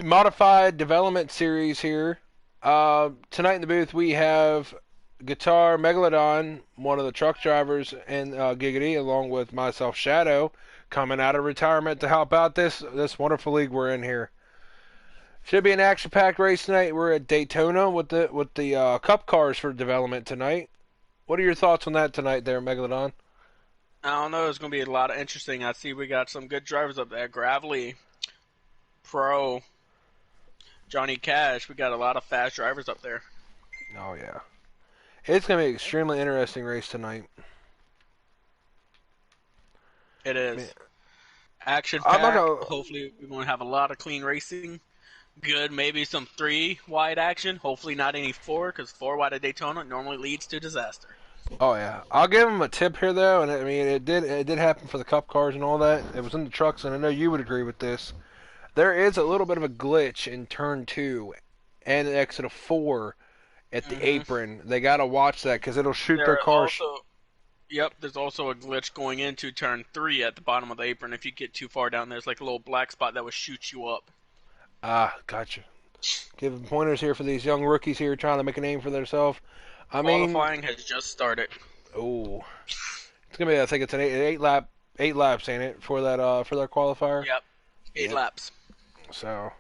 modified development series here. Tonight in the booth we have Guitar Megalodon, one of the truck drivers, and Giggity, along with myself, Shadow, coming out of retirement to help out this wonderful league we're in here. Should be an action-packed race tonight. We're at Daytona with the Cup cars for development tonight. What are your thoughts on that tonight, there, Megalodon? I don't know. It's going to be a lot of interesting. I see we got some good drivers up there. Gravely, Pro, Johnny Cash. We got a lot of fast drivers up there. Oh yeah, it's gonna be an extremely interesting race tonight. It I mean, is action I'm not packed. gonna. Hopefully, we're going to have a lot of clean racing. Good, maybe some three wide action. Hopefully, not any four, because four wide at Daytona normally leads to disaster. Oh yeah, I'll give him a tip here though, and I mean it did happen for the Cup cars and all that. It was in the trucks, and I know you would agree with this. There is a little bit of a glitch in turn two and the exit of four at the hmm apron. They gotta watch that because it'll shoot their There cars. also, yep, there's also a glitch going into turn three at the bottom of the apron. If you get too far down, there's like a little black spot that will shoot you up. Ah, gotcha. Giving pointers here for these young rookies here trying to make a name for themselves. I mean, Qualifying has just started. oh, it's gonna be. I think it's an eight laps, ain't it, for that qualifier? Yep, eight Yep. laps. So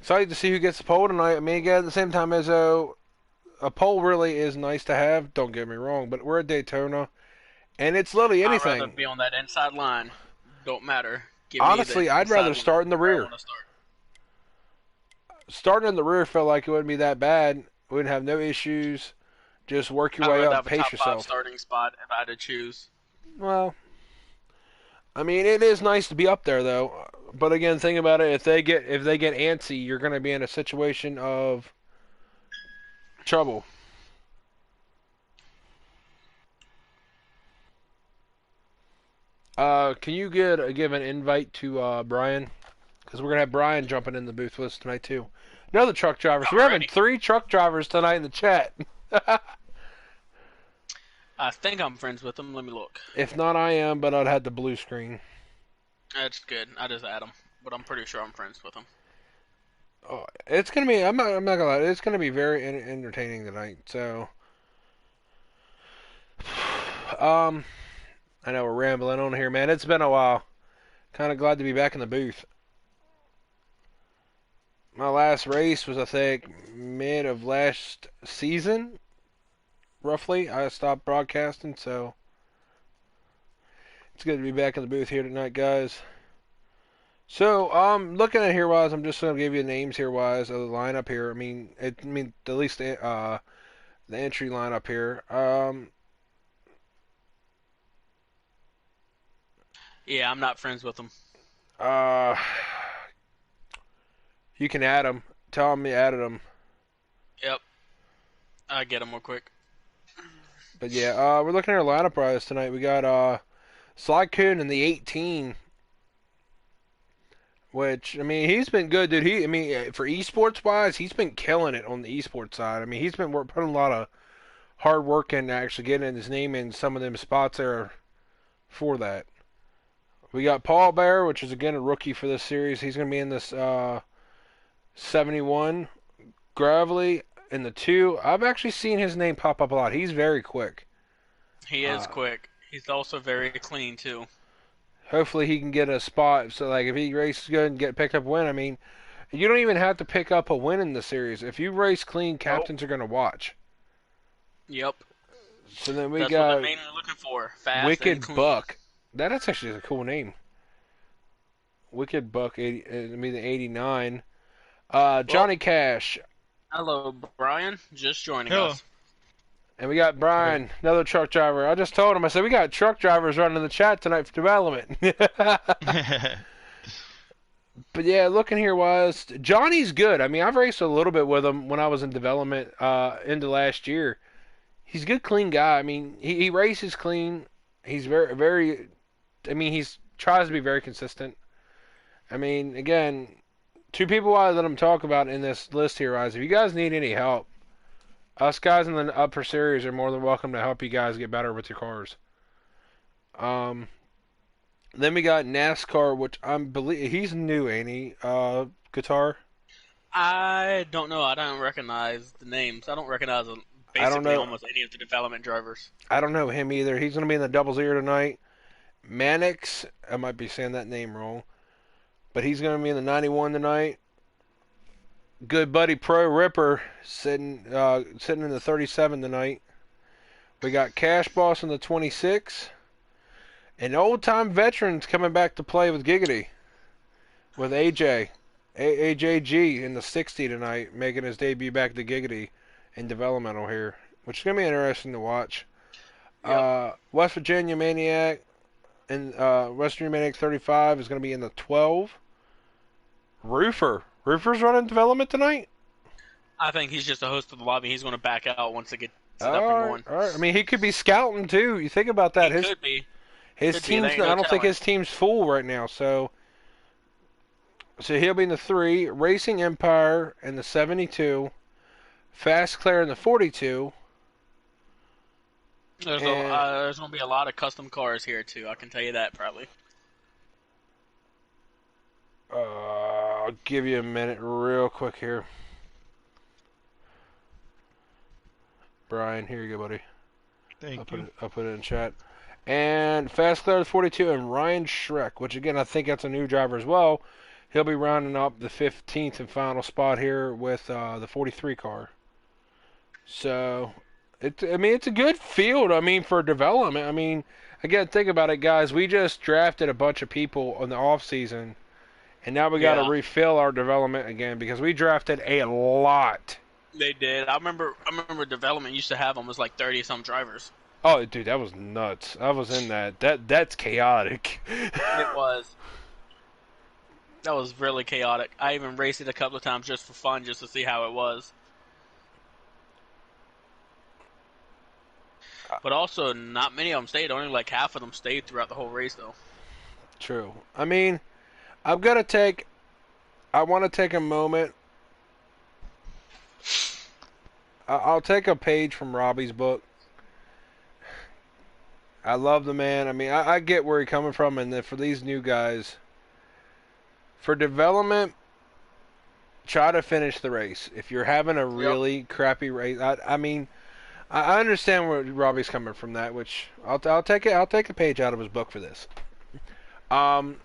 excited to see who gets the pole tonight. I mean, again, at the same time as a pole really is nice to have. Don't get me wrong, but we're at Daytona, and it's literally I'd rather anything. be on that inside line. Don't matter. Give me the Honestly, I'd inside rather line start in the where I rear. want to start. Starting in the rear felt like it wouldn't be that bad. Wouldn't have no issues. Just work your I'd way rather up, have a pace top five yourself. starting spot if I had to choose. Well, I mean, it is nice to be up there though. But again, think about it. If they get antsy, you're going to be in a situation of trouble. Can you give an invite to Brian? Because we're gonna have Brian jumping in the booth with us tonight too. Another truck driver. So we're having Alrighty. three truck drivers tonight in the chat. I think I'm friends with them. Let me look. If not, I am, but I'd had the blue screen. That's good. I just add them, but I'm pretty sure I'm friends with them. Oh, it's gonna be. I'm not gonna lie. It's gonna be very entertaining tonight. So, um, I know we're rambling on here, man. It's been a while. Kind of glad to be back in the booth. My last race was, I think, mid of last season, roughly. I stopped broadcasting, so it's good to be back in the booth here tonight, guys. So, looking at here wise, I'm just gonna give you names here wise of the lineup here. I mean, at least the entry lineup here. Yeah, I'm not friends with them. Uh, you can add them. Tell them you added them. Yep, I get them real quick. But yeah, we're looking at our lineup wise tonight. We got Sly Coon in the 18, which I mean he's been good, dude. I mean for esports wise, he's been killing it on the esports side. I mean he's been putting a lot of hard work in actually getting his name in some of them spots there for that. We got Paul Bear, which is again a rookie for this series. He's going to be in this 71. Gravely in the 2. I've actually seen his name pop up a lot. He's very quick. He is Uh, quick. He's also very clean too. Hopefully he can get a spot. So like if he races good and get picked up a win, I mean, you don't even have to pick up a win in the series. If you race clean, Nope. captains are going to watch. Yep. So then we That's what they're got mainly looking for. Fast and Wicked clean. Buck. That's actually a cool name. Wicked Buck 80, I mean the 89. Well, Johnny Cash. hello, Brian. Just joining Hello. us. And we got Okay. Brian, another truck driver. I just told him, I said, we got truck drivers running the chat tonight for development. But yeah, looking here wise, Johnny's good. I mean, I've raced a little bit with him when I was in development into last year. He's a good, clean guy. I mean, he races clean. He's very, I mean, he's tries to be very consistent. I mean, again, two people I let him talk about in this list here, guys. If you guys need any help, us guys in the upper series are more than welcome to help you guys get better with your cars. Um, then we got NASCAR, which I'm believe he's new, ain't he? Guitar. I don't know. I don't recognize the names. I don't recognize I don't basically know. almost any of the development drivers. I don't know him either. He's going to be in the double zero tonight. Mannix, I might be saying that name wrong, but he's going to be in the 91 tonight. Good buddy Pro Ripper sitting in the 37 tonight. We got Cash Boss in the 26, and old time veterans coming back to play with Giggity with AJG in the 60 tonight, making his debut back to Giggity in developmental here, which is going to be interesting to watch. Yep. West Virginia Maniac and West Virginia Maniac 35 is going to be in the 12. Roofer's running development tonight. I think he's just a host of the lobby. He's going to back out once it gets it up and All right, going. all right. I mean, he could be scouting too. You think about that. He His could be. his Could be. There team's. ain't no I don't think telling. his team's full right now. So he'll be in the 3. Racing Empire in the 72. Fast Claire in the 42. And There's going to be a lot of custom cars here too. I can tell you that probably. I'll give you a minute, real quick here. Brian, here you go, buddy. Thank you. I'll put it in chat. And Fast Claire 42 and Ryan Schreck, which again I think that's a new driver as well. He'll be rounding up the 15th and final spot here with the 43 car. So, it's a good field. I mean, for development. I mean, again, think about it, guys. We just drafted a bunch of people in the off season, and now we got to Yeah, refill our development again because we drafted a lot. they did. I remember. Development used to have almost like 30 some drivers. Oh, dude, that was nuts. I was in that. That's chaotic. It was. That was really chaotic. I even raced it a couple of times just for fun, just to see how it was. But also, not many of them stayed. Only like half of them stayed throughout the whole race, though. True. I mean, I'm gonna take. I want to take a moment. I'll take a page from Robbie's book. I love the man. I mean, I get where he's coming from, and then for these new guys, for development, try to finish the race. If you're having a Yep. really crappy race, I mean, I understand where Robbie's coming from. That, which I'll take it. I'll take a page out of his book for this. Um,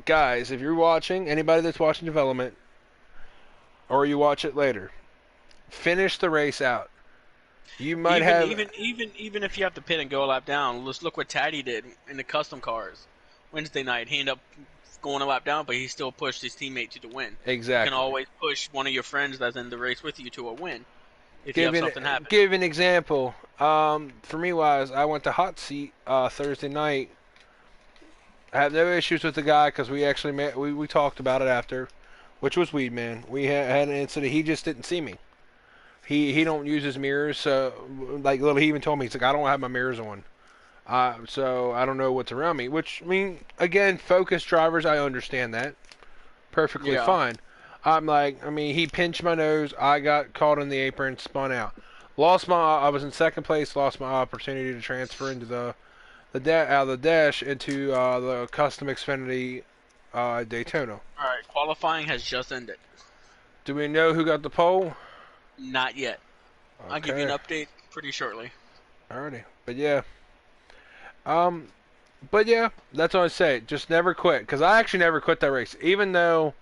Guys, if you're watching, anybody that's watching development, or you watch it later, finish the race out. You might Even have. even even even if you have to pit and go a lap down, let's look what Taddy did in the custom cars Wednesday night. He ended up going a lap down, but he still pushed his teammate to the win. You can Exactly. always push one of your friends that's in the race with you to a win if you Give have an something happen. give an example. For me, wise, I went to hot seat Thursday night. I have no issues with the guy because we actually met. We talked about it after, which was Weed Man. We had an incident. He just didn't see me. He don't use his mirrors. So like, he even told me, he's like, I don't have my mirrors on. So I don't know what's around me. Which, I mean, again, focused drivers, I understand that perfectly Yeah. fine. I'm like, I mean, he pinched my nose. I got caught in the apron, spun out. I was in second place. Lost my opportunity to transfer into out of the dash into the custom Xfinity Daytona. All right, qualifying has just ended. Do we know who got the pole? Not yet. I'll give you an Okay, update pretty shortly. alrighty. Um, but yeah, that's what I say. Just never quit, because I actually never quit that race, even though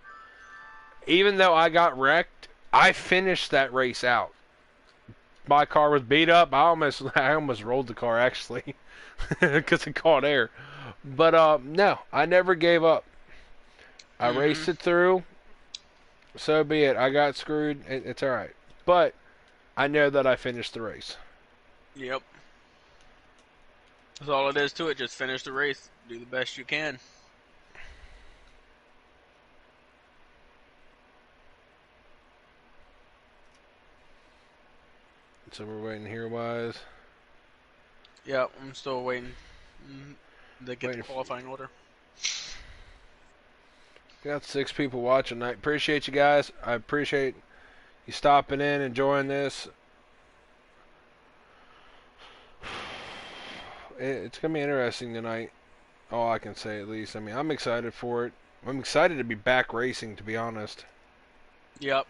I got wrecked. I finished that race out. My car was beat up. I almost rolled the car actually, because it caught air. But no, I never gave up. I Hmm. raced it through. So be it. I got screwed. It's all right. But I know that I finished the race. Yep. That's all it is to it. Just finish the race. Do the best you can. So we're waiting here, wise. Yep. I'm still waiting. Mm, to get the Waiting. qualifying order. Got 6 people watching. I appreciate you guys. I appreciate you stopping in, enjoying this. It's gonna be interesting tonight. All I can say, at least. I mean, I'm excited for it. I'm excited to be back racing, to be honest. Yep.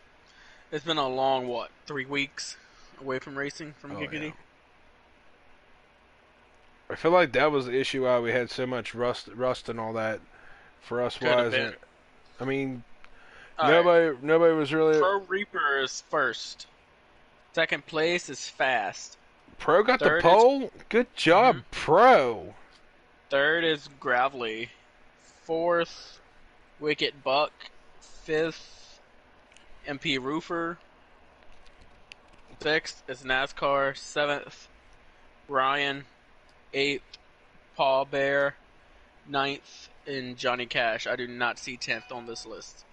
It's been a long, what, 3 weeks away from racing from Oh yeah. Giggity? I feel like that was the issue why we had so much rust and all that for us Could have wise. been. I mean, Alright. nobody was really. Pro Reaper is first. Second place is Fast. Pro got the Third is. pole. Good Mhm. job, Pro. Third is Gravelly. Fourth, Wicked Buck. Fifth, MP Roofer. Sixth is NASCAR. Seventh, Ryan. Eighth, Paul Bear. Ninth, and Johnny Cash. I do not see 10th on this list.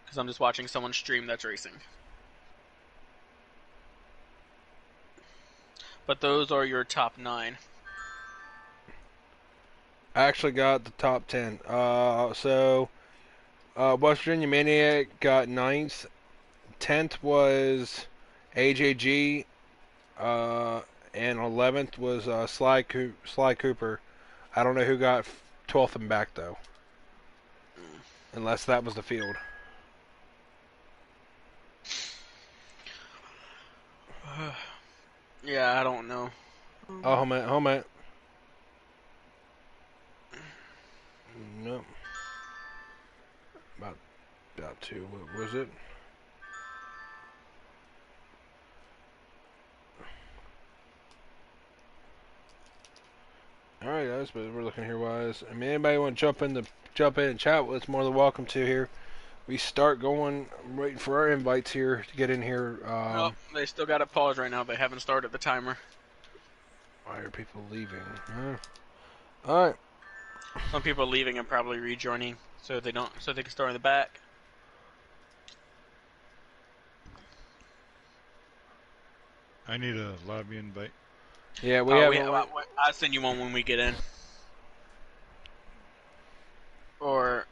Because I'm just watching someone stream that's racing. But those are your top 9. I actually got the top 10. West Virginia Maniac got ninth. 10th was AJG. Uh, and 11th was Sly Cooper. I don't know who got 12th and back though, unless that was the field. Yeah, I don't know. Oh, hold on. No, about two. What was it? All right, guys, but we're looking here wise. I mean, anybody want to jump in and chat with us? More than welcome to here. We start going. I'm waiting for our invites here to get in here. Well, they still got it paused right now. They haven't started the timer. Why are people leaving? All right. Some people are leaving and probably rejoining, so they can start in the back. I need a lobby invite. Yeah, we have. I'll send you one when we get in, or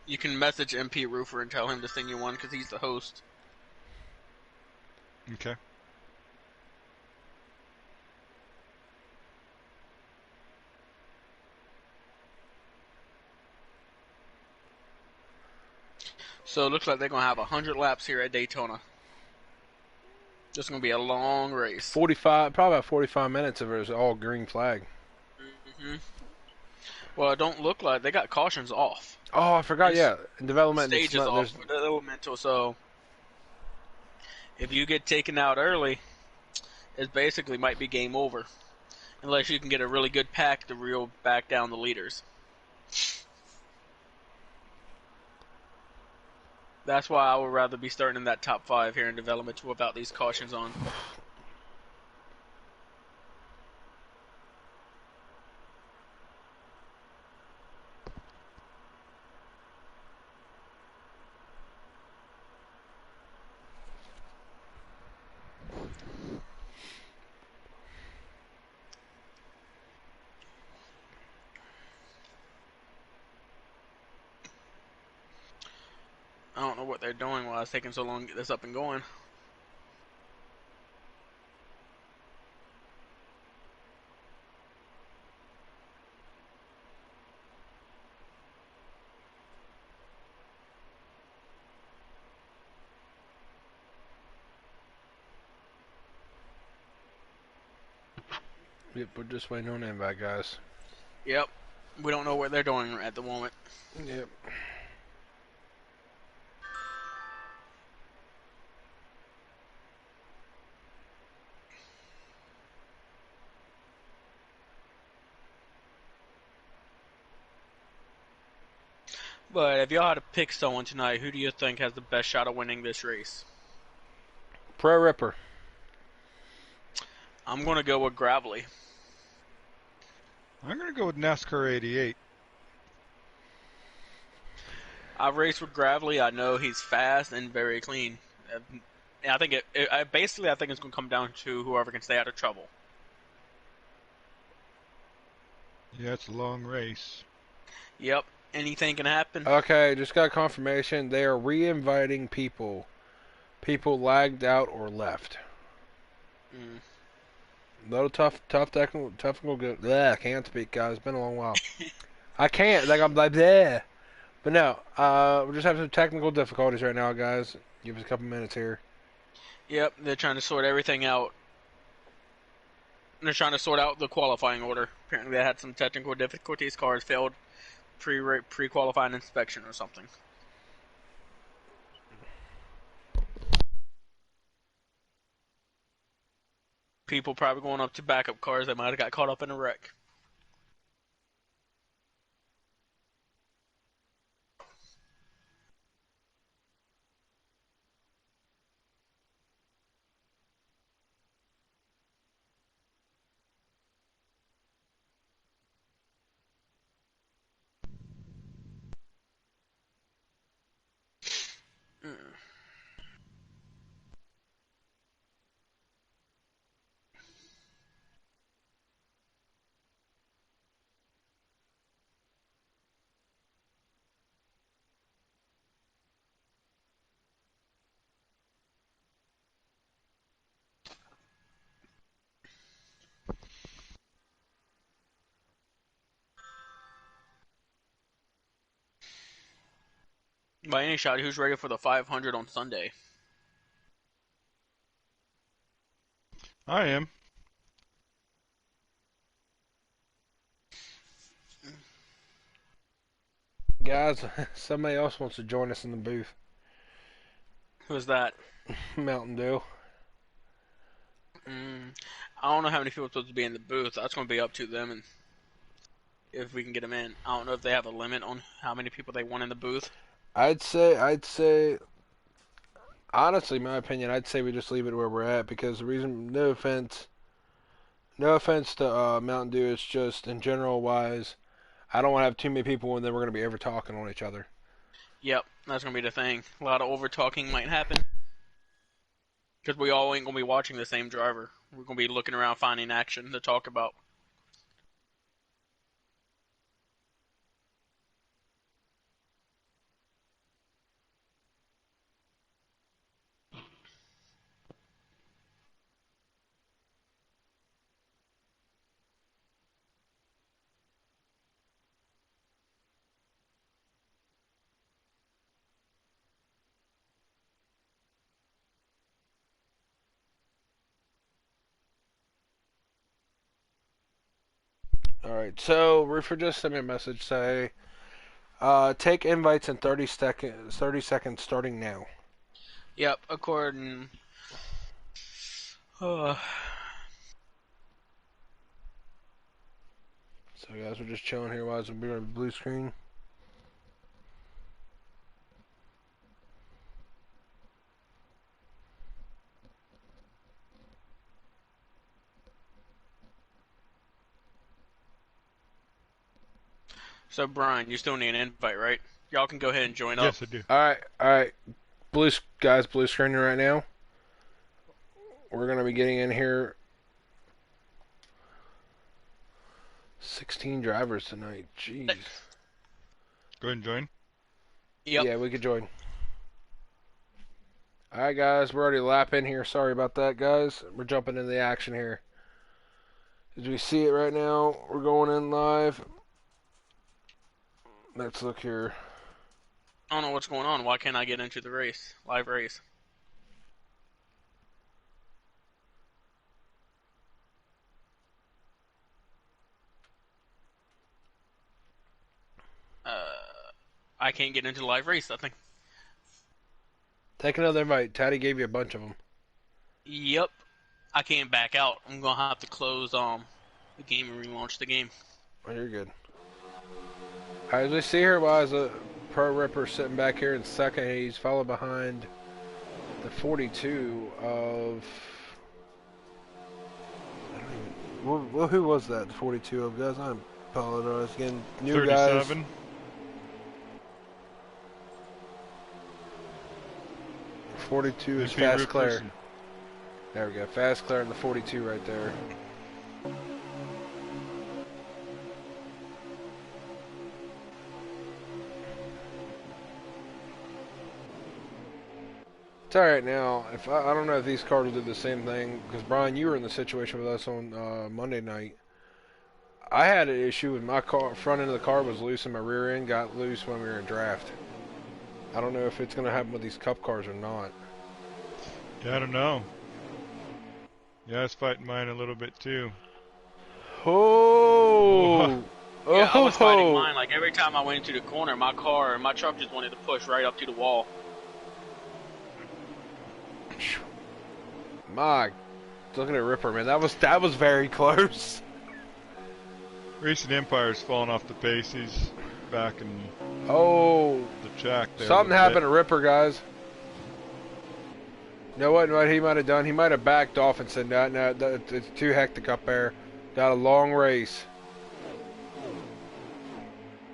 you can message MP Roofer and tell him to send you one because he's the host. Okay. So it looks like they're gonna have 100 laps here at Daytona. It's gonna be a long race. 45, probably about 45 minutes of it is all green flag. Hmm. Well, it don't look like they got cautions off. Oh, I forgot. And Yeah, in development, it's stages not. off There's for the elemental. So if you get taken out early, it basically might be game over, unless you can get a really good pack to reel back down the leaders. That's why I would rather be starting in that top 5 here in development without these cautions on. I don't know what they're doing while it's taking so long to get this up and going. Yep, we're just waiting on invite, guys. Yep. We don't know what they're doing at the moment. Yep. But if y'all had to pick someone tonight, who do you think has the best shot of winning this race? Pro Ripper. I'm going to go with Gravely. I'm going to go with NASCAR 88. I've raced with Gravely. I know he's fast and very clean. And I think I think it's going to come down to whoever can stay out of trouble. Yeah, it's a long race. Yep. Anything can happen. Okay, just got confirmation. They are re-inviting people. People lagged out or left. Mm. Little tough technical. I can't speak, guys. It's been a long while. I can't. Like I'm like there. But no, we're just having some technical difficulties right now, guys. Give us a couple minutes here. Yep, they're trying to sort everything out. They're trying to sort out the qualifying order. Apparently, they had some technical difficulties. Cars failed pre qualifying inspection or something. People probably going up to backup cars that might have got caught up in a wreck. Mm. By any shot, who's ready for the 500 on Sunday? I am. Guys, somebody else wants to join us in the booth. Who's that? Mountain Dew. Mm, I don't know how many people are supposed to be in the booth. That's going to be up to them, and if we can get them in. I don't know if they have a limit on how many people they want in the booth. I'd say, honestly, my opinion, I'd say we just leave it where we're at because the reason, no offense to Mountain Dew, it's just in general wise, I don't want to have too many people and then we're going to be ever talking on each other. Yep, that's going to be the thing. A lot of over talking might happen because we all ain't going to be watching the same driver. We're going to be looking around finding action to talk about. All right, so Roofer just sent me a message say, take invites in 30 seconds starting now. Yep, according. Uh, So guys, we're just chilling here while we're on the blue screen. so, Brian, you still need an invite, right? Y'all can go ahead and join up. Yes, I do. All right, blue screening right now. We're gonna be getting in here. 16 drivers tonight. Jeez. Go ahead and join. Yep. Yeah, we could join. All right, guys, we're already lapping here. Sorry about that, guys. We're jumping into the action here. As we see it right now, we're going in live. Let's look here. I don't know what's going on. Why can't I get into the race? Live race. I can't get into the live race. I think. Take another invite. Taddy gave you a bunch of them. Yep. I can't back out. I'm gonna have to close the game and relaunch the game. Oh, you're good. All right, as we see here, why a Pro Ripper sitting back here in second. He's followed behind the 42 of. I don't even. Well, who was that? The 42 of guys. I apologize again. New guys. 37. '42 is MP Fast Claire. Ripperson. There we go. Fast Claire and the 42 right there. It's all right now. If I don't know if these cars will do the same thing because Brian, you were in the situation with us on Monday night. I had an issue with my car. Front end of the car was loose, and my rear end got loose when we were in draft. I don't know if it's gonna happen with these cup cars or not. Yeah, I don't know. Yeah, I was fighting mine a little bit too. Oh, Yeah, I was fighting oh, mine. Like every time I went into the corner, my truck just wanted to push right up to the wall. my! Look at the Ripper, man. That was very close. Recent Empire's falling off the pace. He's back in Oh, the track there. something happened to Ripper, guys. You know what he might have done? He might have backed off and said, no, it's too hectic up there. Got a long race.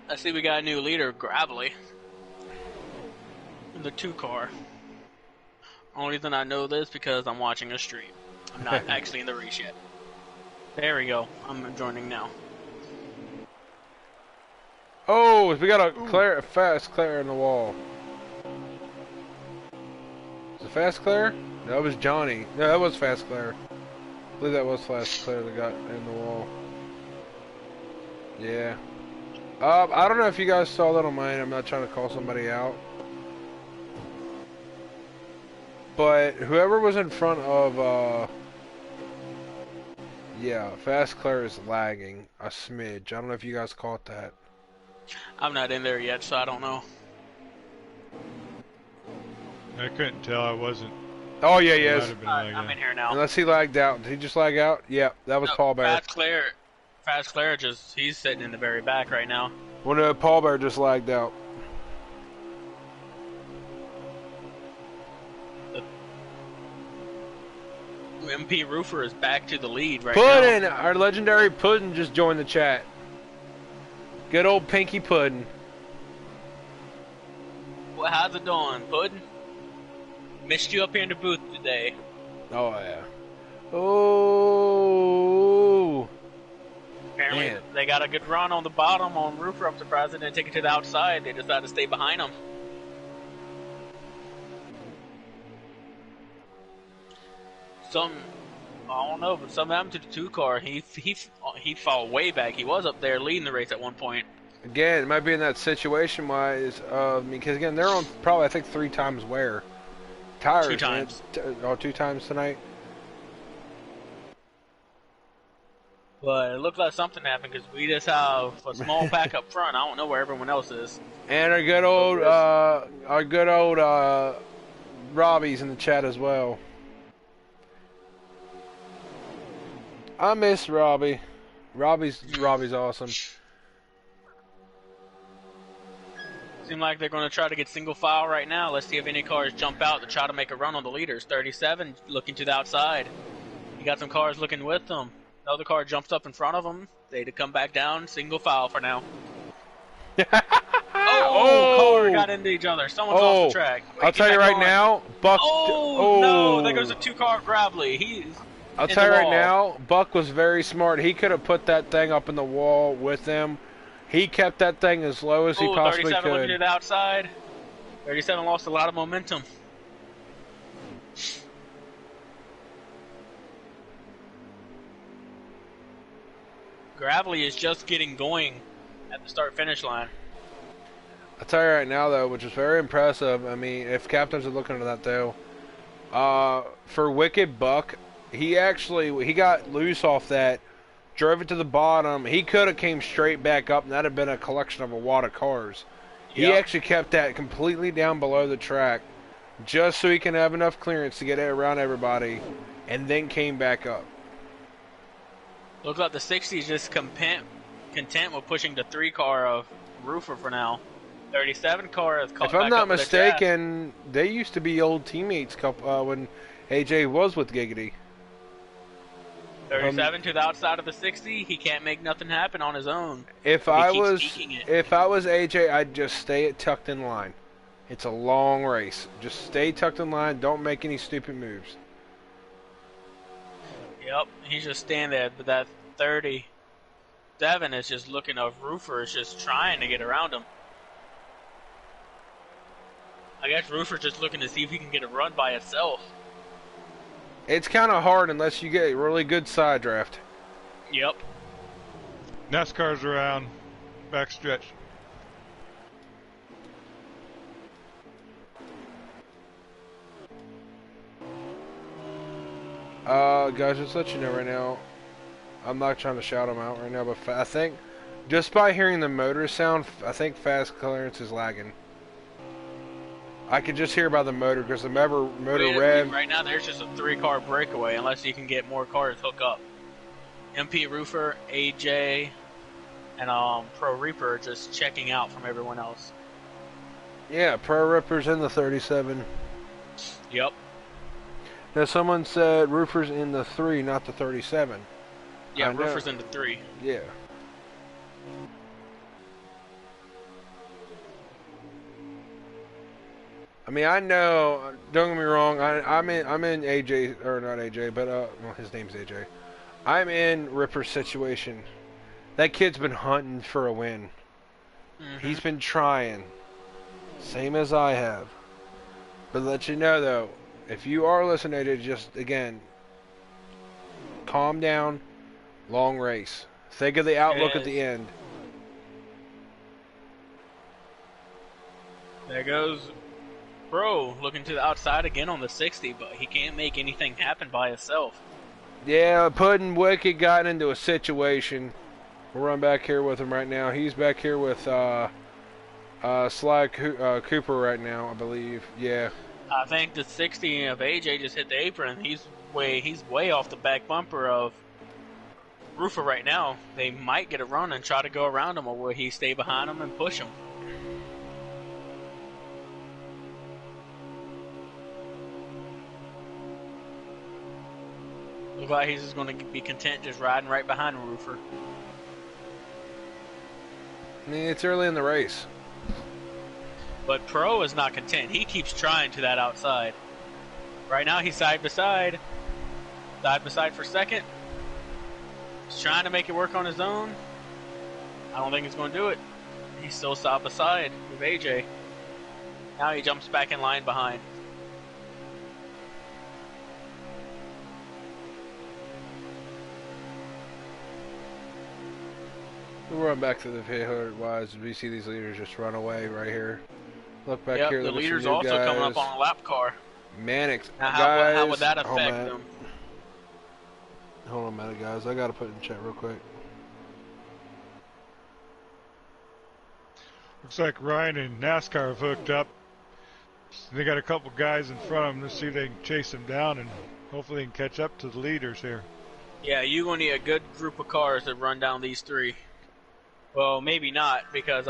I see we got a new leader, Gravelly, in the 2 car. Only reason I know this because I'm watching a stream. I'm not actually in the race yet. There we go. I'm joining now. Oh, we got a fast Claire in the wall. Is it fast Claire? No, that was Johnny. No, that was fast Claire. I believe that was fast Claire that got in the wall. Yeah. I don't know if you guys saw that on mine. I'm not trying to call somebody out. But whoever was in front of, yeah, Fast Claire is lagging a smidge. I don't know if you guys caught that. I'm not in there yet, so I don't know. I couldn't tell. I wasn't. Oh, yeah, he is. I'm in here now. Unless he lagged out. Did he just lag out? Yeah, that was Paul Bear. Fast Claire he's sitting in the very back right now. Well, no, Paul Bear just lagged out. MP Roofer is back to the lead right Puddin! now. Our legendary Puddin just joined the chat. Good old Pinky Puddin. Well, how's it doing, Puddin? Missed you up here in the booth today. Oh, yeah. Oh. Apparently, man. They got a good run on the bottom on Roofer. I'm surprised they didn't take it to the outside. They decided to stay behind him. I don't know, but something happened to the 2 car. He fell way back. He was up there leading the race at one point. Again, it might be in that situation wise, because again, they're on probably, I think, 3 times wear. Tires. 2 times. 2 times tonight. But it looked like something happened because we just have a small pack up front. I don't know where everyone else is. And our good old Robbie's in the chat as well. I miss Robbie. Robbie's awesome. Seem like they're going to try to get single file right now. Let's see if any cars jump out to try to make a run on the leaders. 37 looking to the outside. You got some cars looking with them. Another car jumps up in front of them. They to come back down. Single file for now. Car got into each other. Someone's off the track. Wait, I'll tell you right now, Buck. No! There goes a 2 car Gravelly. I'll tell you right now, Buck was very smart. He could have put that thing up in the wall with them. He kept that thing as low as he possibly 37 could. looking to the outside. 37 lost a lot of momentum. Gravelly is just getting going at the start-finish line. I'll tell you right now, though, which is very impressive. I mean, if captains are looking at that, though, for Wicked Buck, he got loose off that, drove it to the bottom. He could have came straight back up, and that'd have been a collection of a wad of cars. He actually kept that completely down below the track, just so he can have enough clearance to get it around everybody, and then came back up. Looks like the 60 is just content with pushing the 3 car of Roofer for now. 37 car is caught. If I'm not mistaken, they used to be old teammates when AJ was with Giggity. 37 to the outside of the 60. He can't make nothing happen on his own. If I was AJ, I'd just stay tucked in line. It's a long race. Just stay tucked in line. Don't make any stupid moves. Yep, he's just standing there. But that 37 is just looking at Roofer is just trying to get around him. I guess Roofer's just looking to see if he can get a run by itself. It's kind of hard unless you get a really good side draft. Yep. NASCAR's around. Backstretch. Guys, just to let you know right now, I'm not trying to shout them out right now, but I think just by hearing the motor sound, I think fast clearance is lagging. I can just hear by the motor because the motor rev. Right now, there's just a 3-car breakaway unless you can get more cars hook up. MP Roofer, AJ, and Pro Reaper are just checking out from everyone else. Yeah, Pro Ripper's in the 37. Yep. Now, someone said Roofer's in the 3, not the 37. Yeah, Roofer's in the 3. Yeah. I mean, I know. Don't get me wrong. I'm in AJ, or not AJ, but well, his name's AJ. I'm in Ripper's situation. That kid's been hunting for a win. Mm-hmm. He's been trying, same as I have. But let you know though, if you are listening to just again, calm down. Long race. Think of the outlook at the end. There goes Pro looking to the outside again on the 60, but he can't make anything happen by himself. Yeah, Puddin' Wicked got into a situation. We'll run back here with him right now. He's back here with Sly Cooper right now, I believe. Yeah. I think the 60 of AJ just hit the apron. He's way off the back bumper of Roofer right now. They might get a run and try to go around him, or will he stay behind him and push him? Looks like he's just going to be content just riding right behind Roofer. I mean, it's early in the race. But Pro is not content. He keeps trying to that outside. Right now he's side by side. Side by side for second. He's trying to make it work on his own. I don't think he's going to do it. He's still side by side with AJ. Now he jumps back in line behind. We'll run back to the pit wise. We see these leaders just run away right here. Look back here. The leader's also coming up on a lap car. Mannix. Now, guys, how would that affect them? Hold on a minute, guys. I got to put it in chat real quick. Looks like Ryan and NASCAR have hooked up. They got a couple guys in front of them. Let's see if they can chase them down and hopefully they can catch up to the leaders here. Yeah, you're going to need a good group of cars to run down these three. Well, maybe not, because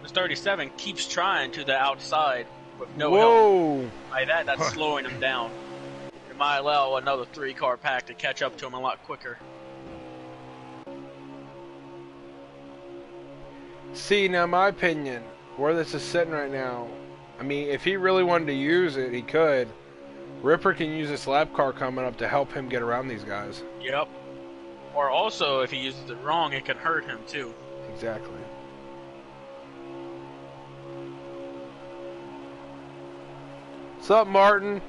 this 37 keeps trying to the outside with no help. By that's slowing him down. It might allow another 3-car pack to catch up to him a lot quicker. See, now my opinion, where this is sitting right now, I mean, if he really wanted to use it, he could. Ripper can use this lap car coming up to help him get around these guys. Yep. Or also, if he uses it wrong, it can hurt him too. Exactly. What's up, Martin?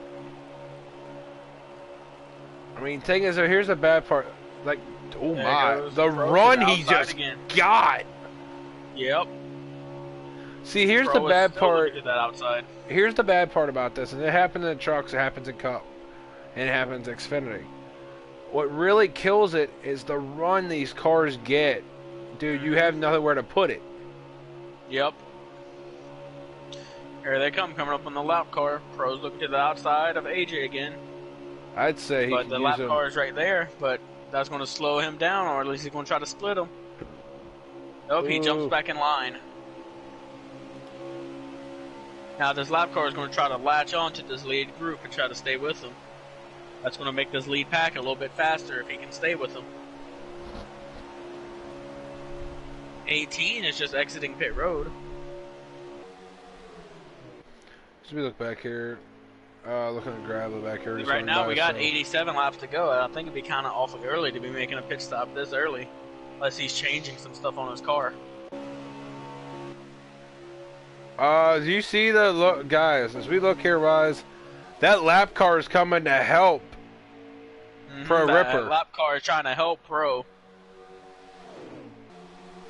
I mean, thing is, here's the bad part. Like, oh my, the run he just got. Yep. See, here's the bad part. That outside. Here's the bad part about this, and it happens in trucks, it happens in Cup, and it happens in Xfinity. What really kills it is the run these cars get. Dude, you have nowhere to put it. Yep. Here they come, coming up on the lap car. Pro's looking to the outside of AJ again. I'd say he But the lap car is right there, but that's going to slow him down, or at least he's going to try to split him. Nope, he jumps back in line. Now this lap car is going to try to latch onto this lead group and try to stay with them. That's going to make this lead pack a little bit faster if he can stay with them. 18 is just exiting pit road. As we look back here, looking at gravel back here. Right now we got 87 laps to go. I think it'd be kind of awfully early to be making a pit stop this early. Unless he's changing some stuff on his car. Do you see the look, guys? As we look here, guys, that lap car is coming to help Pro Ripper. That lap car is trying to help Pro.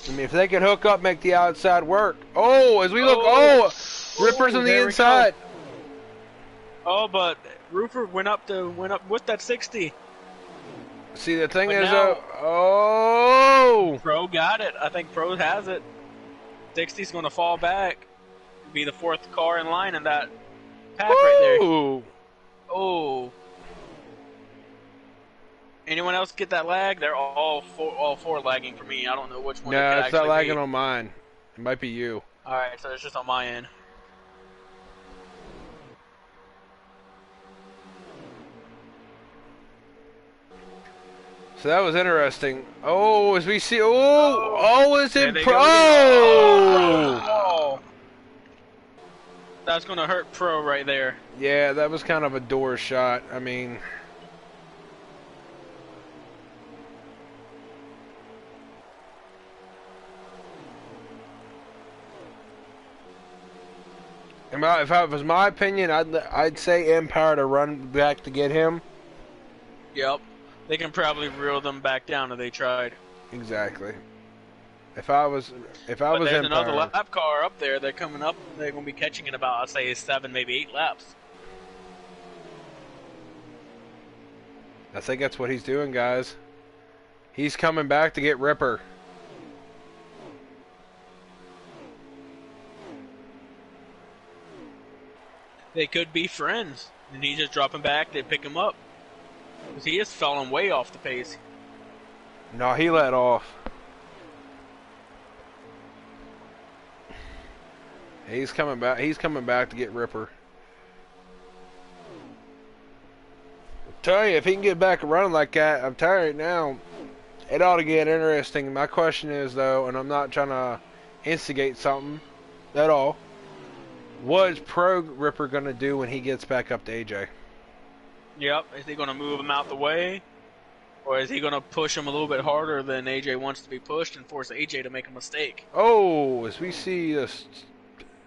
I mean, if they could hook up, make the outside work. Oh, as we look, Ripper's on the there we inside. go. Oh, but Roofer went up with that 60. See, the thing But is, now- oh, Pro got it. I think Pro has it. 60's going to fall back. Be the fourth car in line in that pack right there. Ooh. Oh. Anyone else get that lag? They're all four lagging for me. I don't know which one. it No, could it's not actually lagging be. on mine. It might be you. All right, so it's just on my end. So that was interesting. Oh, as we see, is There it they Pro? go again. Oh. That's going to hurt Pro right there. Yeah, that was kind of a door shot. I mean, if it was my opinion, I'd say Empire to run back to get him. Yep. They can probably reel them back down if they tried. Exactly. If I was There's Empire, another lap car up there. They're coming up. They're going to be catching in about, I'd say, 7, maybe 8 laps. I think that's what he's doing, guys. He's coming back to get Ripper. They could be friends. And he's just dropping back. They pick him up. Because he is falling way off the pace. No, he let off. He's coming back. He's coming back to get Ripper. Tell you, if he can get back running like that, I'm telling you now, it ought to get interesting. My question is though, and I'm not trying to instigate something at all. What is Pro Ripper gonna do when he gets back up to AJ? Yep. Is he going to move him out the way? Or is he going to push him a little bit harder than AJ wants to be pushed and force AJ to make a mistake? Oh, as we see this,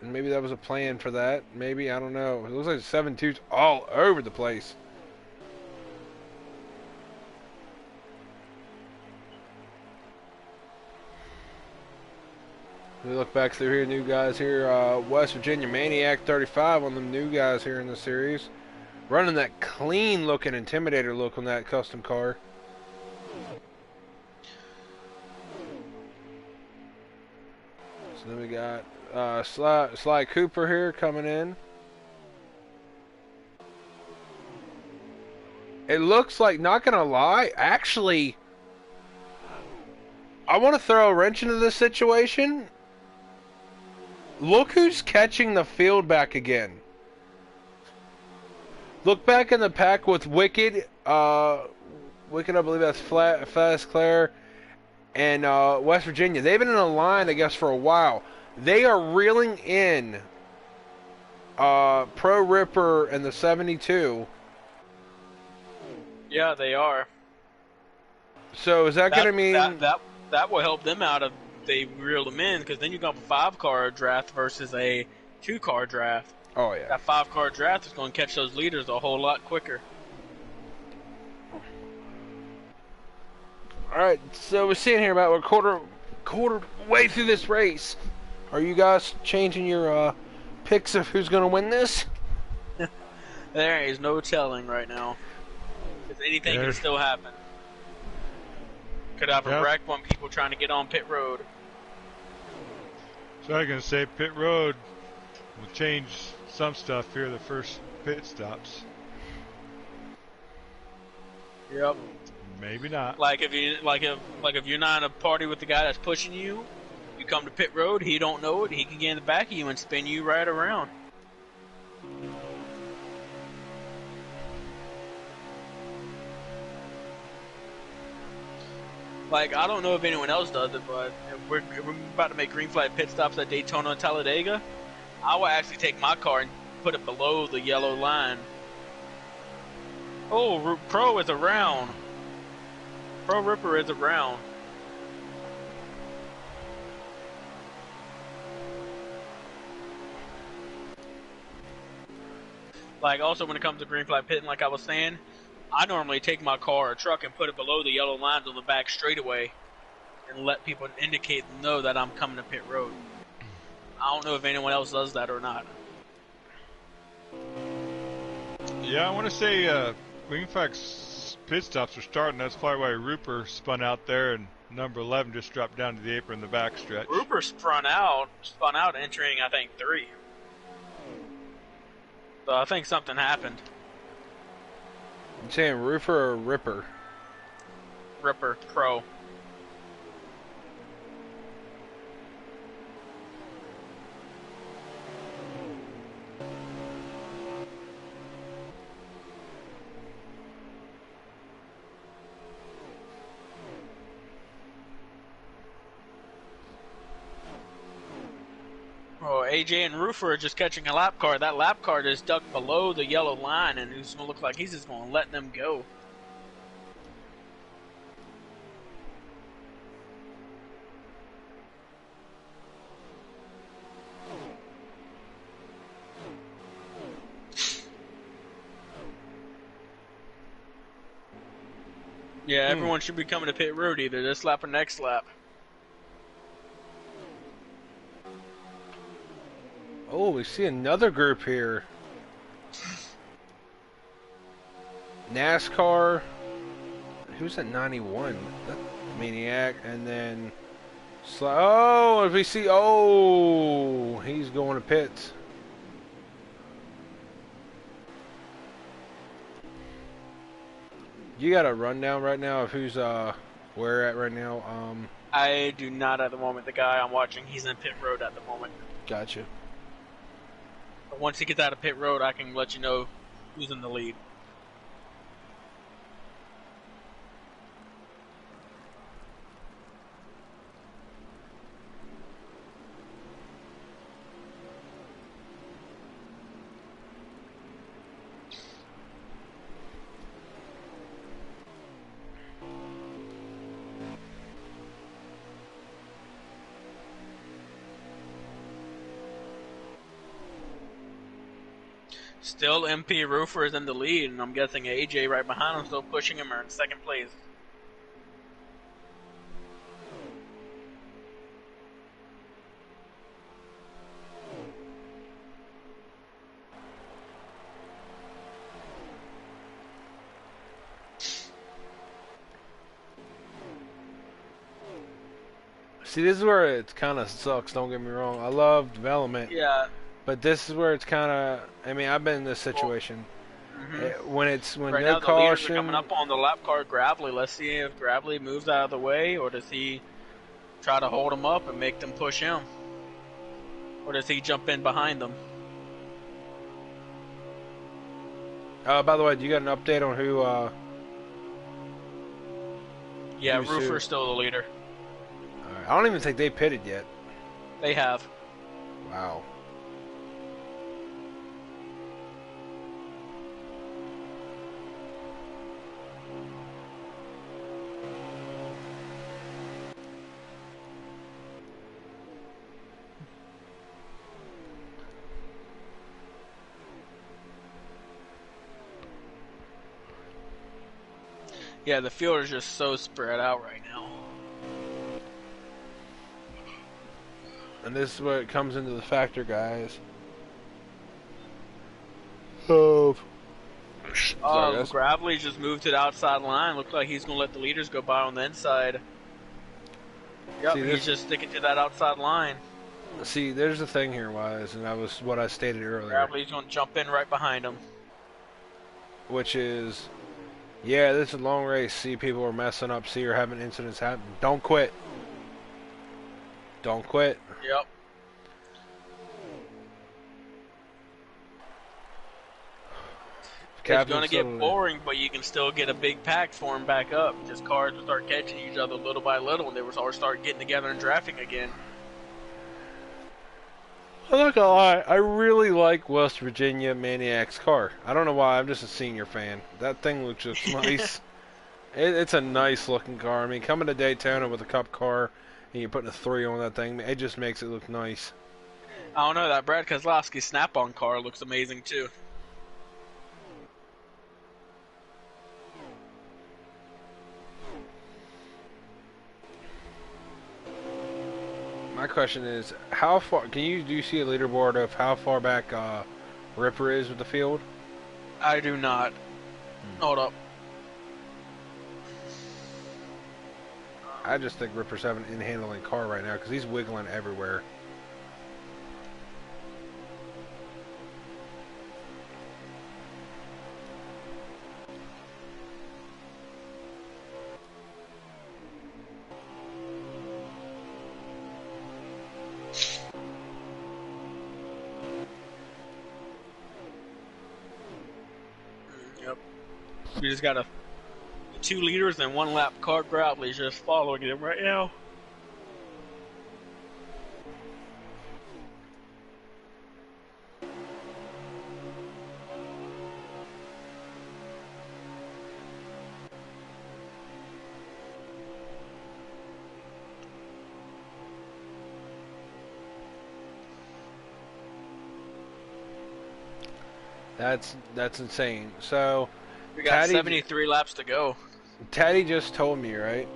and maybe that was a plan for that. Maybe, I don't know. It looks like 7-2's all over the place. We look back through here, new guys here. West Virginia Maniac 35 on the new guys here in the series. Running that clean looking Intimidator look on that custom car. So then we got Sly Cooper here coming in. It looks like, not gonna lie, actually, I want to throw a wrench into this situation. Look who's catching the field back again. Look back in the pack with Wicked. Wicked, I believe that's Fast Claire and West Virginia. They've been in a line, I guess, for a while. They are reeling in Pro Ripper and the 72. Yeah, they are. So is that going to mean that will help them out if they reel them in, because then you got a 5-car draft versus a 2-car draft. Oh yeah. That 5-car draft is going to catch those leaders a whole lot quicker. All right, so we're seeing here about a quarter way through this race. Are you guys changing your picks of who's going to win this? There is no telling right now. Because anything can still happen. Could have a wreck when people trying to get on pit road. So I'm going to say pit road will change some stuff here, the first pit stops. Yep. Maybe not. Like if you're not in a party with the guy that's pushing you, you come to pit road, he don't know it, he can get in the back of you and spin you right around. Like, I don't know if anyone else does it, but if we're about to make green flag pit stops at Daytona and Talladega, I will actually take my car and put it below the yellow line. Oh, Pro is around. Pro Ripper is around. Like, also when it comes to green flag pitting, like I was saying, I normally take my car or truck and put it below the yellow lines on the back straightaway. and let people know that I'm coming to pit road. I don't know if anyone else does that or not. Yeah, I want to say Wingfac's pit stops are starting. That's probably why Rupert spun out there, and number 11 just dropped down to the apron in the backstretch. Rupert spun out entering, I think, 3. So I think something happened. You saying Roofer or Ripper? Ripper Pro. Oh, AJ and Roofer are just catching a lap car. That lap car is ducked below the yellow line, and it's going to look like he's just going to let them go. Yeah, everyone should be coming to pit road either this lap or next lap. Oh, we see another group here. NASCAR. Who's at 91? That Maniac. And then... Oh, if we see... Oh, he's going to pits. You got a rundown right now of who's where at right now? I do not at the moment. The guy I'm watching, he's in pit road at the moment. Gotcha. But once he gets out of pit road, I can let you know who's in the lead. Still, MP Roofer is in the lead, and I'm guessing AJ right behind him, still pushing him or in second place. See, this is where it kind of sucks, don't get me wrong. I love development. Yeah. But this is where it's kind of... I mean, I've been in this situation. When Right no now, the leaders are caution... coming up on the lap car Gravely. Let's see if Gravely moves out of the way, or does he try to hold him up and make them push him? Or does he jump in behind them? By the way, do you got an update on who... Yeah, who's Roofer's still the leader. Alright, I don't even think they pitted yet. They have. Wow. Yeah, the field is just so spread out right now. And this is where it comes into the factor, guys. Oh. Gravely just moved to the outside line. Looks like he's going to let the leaders go by on the inside. Yep, he's just sticking to that outside line. See, there's the thing here, Wise, and that was what I stated earlier. Gravely's going to jump in right behind him. Which is, yeah, this is a long race. See, people are messing up. See, you're having incidents happen. Don't quit. Don't quit. Yep. It's going to get boring, but you can still get a big pack form back up. Just cars will start catching each other little by little, and they will all start getting together and drafting again. I'm not gonna lie, I really like West Virginia Maniac's car. I don't know why, I'm just a senior fan. That thing looks just nice. It's a nice looking car. I mean, coming to Daytona with a cup car, and you're putting a 3 on that thing, it just makes it look nice. I don't know, that Brad Keselowski Snap-on car looks amazing too. My question is, how far do you see a leaderboard of how far back Ripper is with the field? I do not. Hold up. I just think Ripper's having an in-handling car right now because he's wiggling everywhere. Yep. We just got 2 liters and 1 lap car. Gravely's just following him right now. That's insane. So We got Taddy, 73 laps to go. Taddy just told me, right?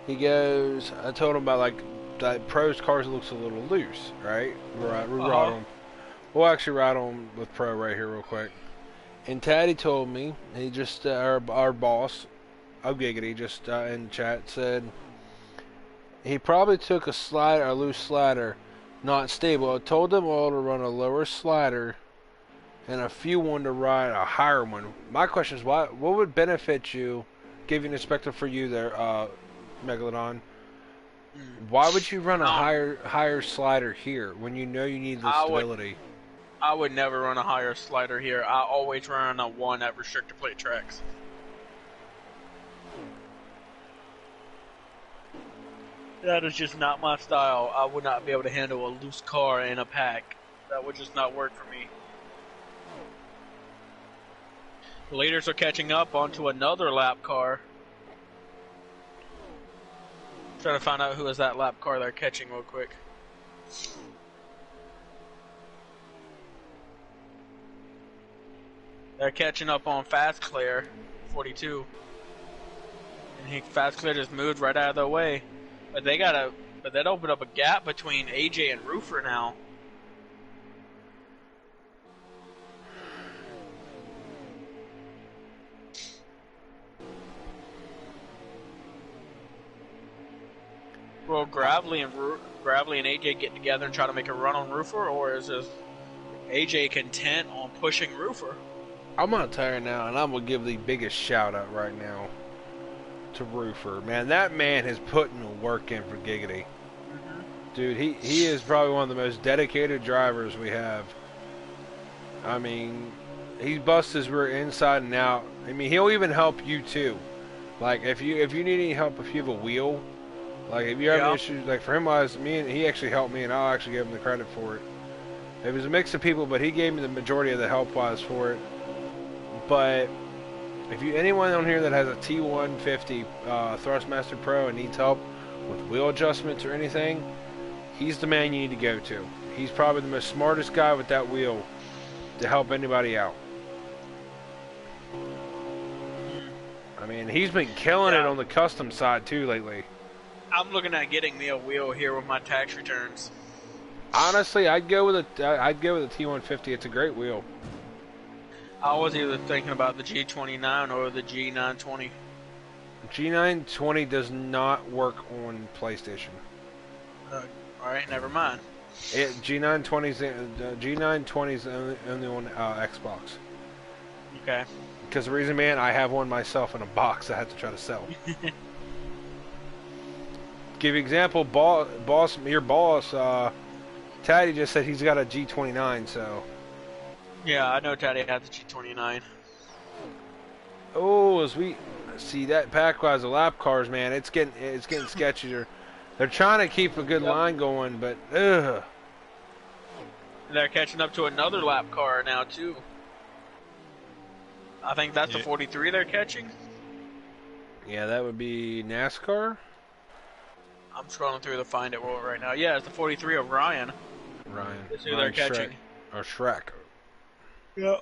He goes, I told him about like that Pro's cars looks a little loose, right? We ride on. We'll actually ride on with Pro right here real quick. And Taddy told me, he just our boss of Giggity just in chat said he probably took a loose slider, not stable. I told them all to run a lower slider and a few one to ride a higher one. My question is, what would benefit you, give you an perspective for you there, Megalodon? Why would you run a higher slider here when you know you need the stability? I would never run a higher slider here. I always run a 1 at restrictor plate tracks. That is just not my style. I would not be able to handle a loose car in a pack. That would just not work for me. The leaders are catching up onto another lap car. Trying to find out who is that lap car they're catching real quick. They're catching up on Fast Clear, 42. And Fast Clear just moved right out of their way. But that opened up a gap between AJ and Roofer now. Will Gravely and AJ get together and try to make a run on Roofer, or is AJ content on pushing Roofer? I'm gonna tell you now, and I'm gonna give the biggest shout out right now to Roofer. Man, that man is putting the work in for Giggity. Dude, he is probably one of the most dedicated drivers we have. I mean, he busts his rear inside and out. I mean, he'll even help you too. Like if you need any help, if you have a wheel, like if you have issues, like for him, he actually helped me, and I'll actually give him the credit for it. It was a mix of people, but he gave me the majority of the help wise for it. But if anyone on here that has a T150 Thrustmaster Pro and needs help with wheel adjustments or anything, he's the man you need to go to. He's probably the most smartest guy with that wheel to help anybody out. I mean, he's been killing it on the custom side too lately. I'm looking at getting me a wheel here with my tax returns. Honestly, I'd go with a T150. It's a great wheel. I was either thinking about the G29 or the G920. G920 does not work on PlayStation. Alright, never mind. G920's only on Xbox. Okay. Because the reason, man, I have one myself in a box I had to try to sell. Give you an example, your boss, Taddy just said he's got a G29, so. Yeah, I know Taddy has the G29. Oh, as we see that pack-wise of lap cars, man, it's getting sketchier. They're trying to keep a good line going, but ugh. They're catching up to another lap car now too. I think that's the 43 they're catching. Yeah, that would be NASCAR. I'm scrolling through the Find It world right now. Yeah, it's the 43 of Ryan. That's who they're catching. Or Shrek. Yeah.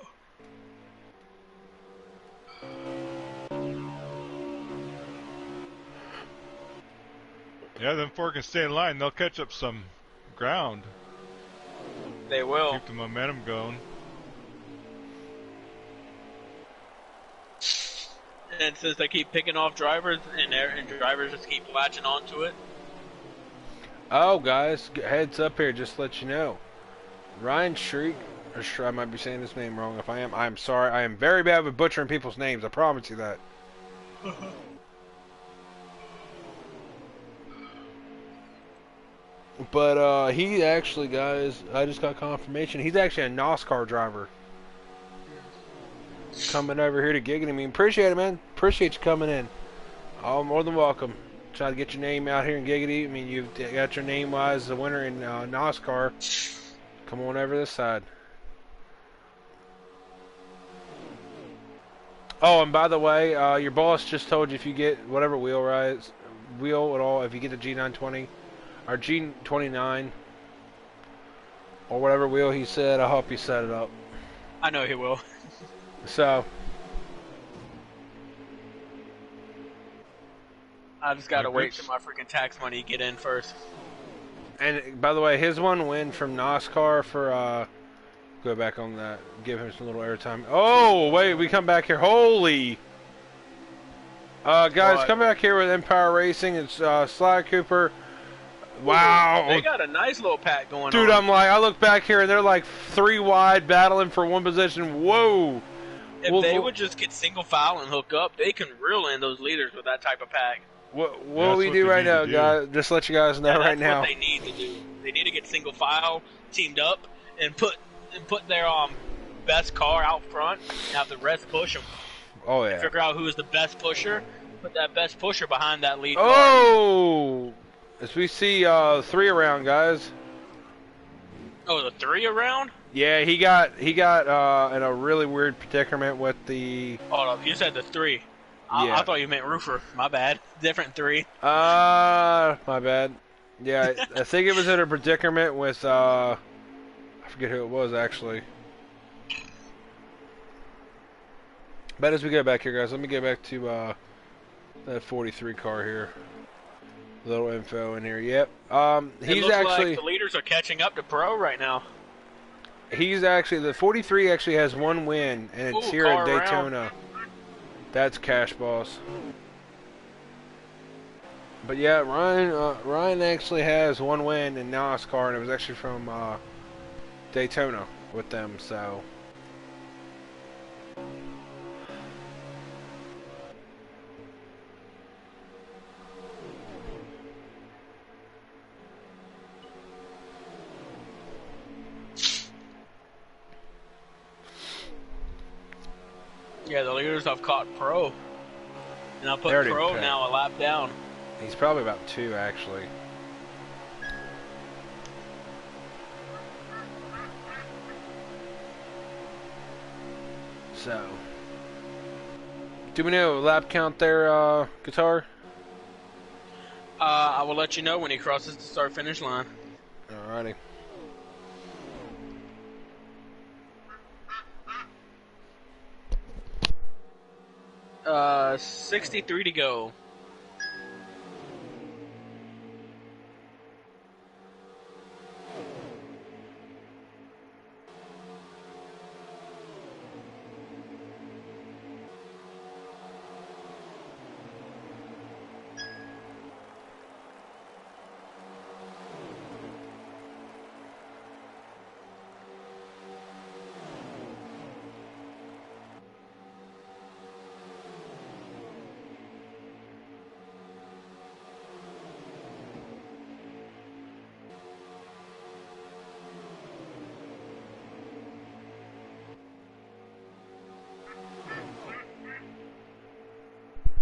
Yeah, them four can stay in line. They'll catch up some ground. They will. Keep the momentum going. And since they keep picking off drivers, and drivers just keep latching onto it. Oh, guys, heads up here, just to let you know. Ryan Shriek, I might be saying his name wrong. If I am, I'm sorry. I am very bad with butchering people's names. I promise you that. But he actually, guys, I just got confirmation. He's actually a NASCAR driver. Coming over here to Giggity. I mean, appreciate it, man. Appreciate you coming in. Oh, more than welcome. Try to get your name out here in Giggity. I mean, you've got your name as the winner in NASCAR. Come on over this side. Oh, and by the way, your boss just told you if you get whatever wheel at all, if you get the G920 or G29 or whatever wheel he said, I'll help you set it up. I know he will. So I just gotta wait till my freaking tax money get in first. And by the way, his one win from NASCAR for go back on that, give him some little airtime. Oh wait, we come back here. Holy guys, What? come back here with Empire Racing. It's Sly Cooper. Wow, They got a nice little pack going dude, on. I look back here and they're like 3 wide battling for one position. Whoa. If they would just get single file and hook up, they can reel in those leaders with that type of pack. What That's we what do they right need to now, do. guys? Just let you guys know Yeah, right that's now. what they need to do. They need to get single file teamed up and put their best car out front and have the rest push them. Oh yeah. Figure out who is the best pusher. Put that best pusher behind that lead car. Oh, as we see 3 around, guys. Oh, the 3 around? Yeah, he got in a really weird predicament with the. Hold up, you said the 3. Yeah. I thought you meant roofer. My bad. Different 3. My bad. Yeah, I think it was in a predicament with I forget who it was actually. But as we go back here, guys, let me get back to that 43 car here. Little info in here. Yep. It He's looks actually like the leaders are catching up to Pro right now. he's actually the 43 actually has 1 win, and it's Ooh, here at car around. Daytona. That's Cash Boss. But yeah, Ryan actually has 1 win in NASCAR, and it was actually from Daytona with them. So. Yeah, the leaders have caught Pro. And I'll put They already Pro picked. now a lap down. He's probably about 2, actually. So, do we know lap count there, Guitar? I will let you know when he crosses the start-finish line. Alrighty. Uh, 63 to go.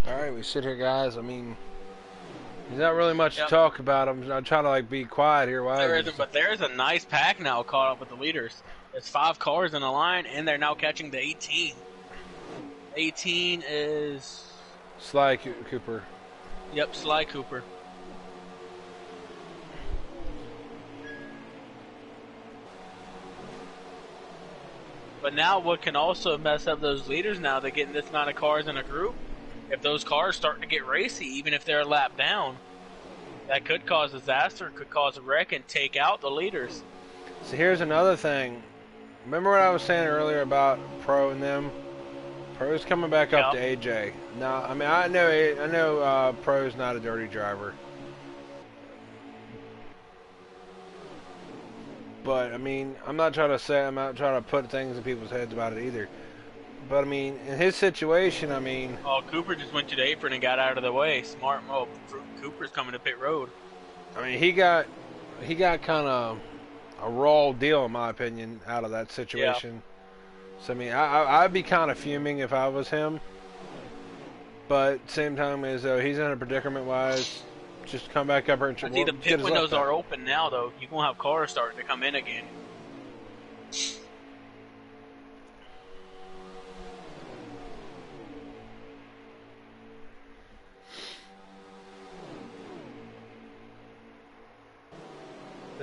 Alright, we sit here, guys. I mean, there's not really much Yep. to talk about. I'm trying to, like, be quiet here. Why? But there is a nice pack now caught up with the leaders. There's 5 cars in a line, and they're now catching the 18. 18 is... Sly Cooper. Yep, Sly Cooper. But now what can also mess up those leaders now, they're getting this amount of cars in a group. If those cars start to get racy, even if they're a lap down, That could cause disaster, could cause a wreck, and take out the leaders. So here's another thing. Remember what I was saying earlier about Pro and them? Pro's coming back up to Yep. AJ. Now, I mean, I know, Pro's not a dirty driver, but I mean, I'm not trying to put things in people's heads about it either. But I mean, in his situation, I mean, Oh, Cooper just went to the apron and got out of the way. Smart. Oh, Cooper's coming to pit road. he got kind of a raw deal, in my opinion, out of that situation. So I mean, I'd be kind of fuming if I was him. But same time as though he's in a predicament wise, just come back up here and I see the get pit his windows left are out. open now, though. You're going to have cars starting to come in again.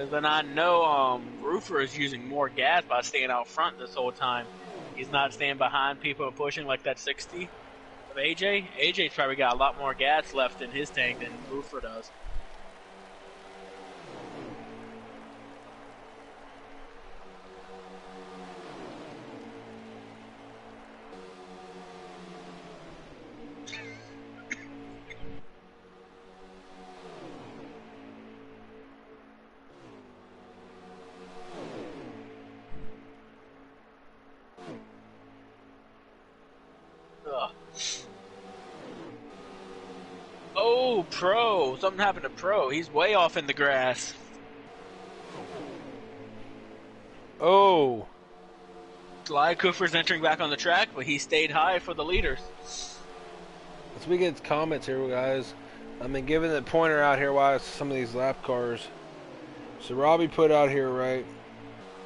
Then I know Roofer is using more gas by staying out front this whole time. He's not staying behind people and pushing like that 60 of AJ. AJ's probably got a lot more gas left in his tank than Roofer does. Ugh. Oh, Pro. Something happened to Pro. He's way off in the grass. Oh, Sly Cooper's entering back on the track, but he stayed high for the leaders. as we get comments here, guys, I mean, giving the pointer out here why some of these lap cars. So Robbie put out here, right?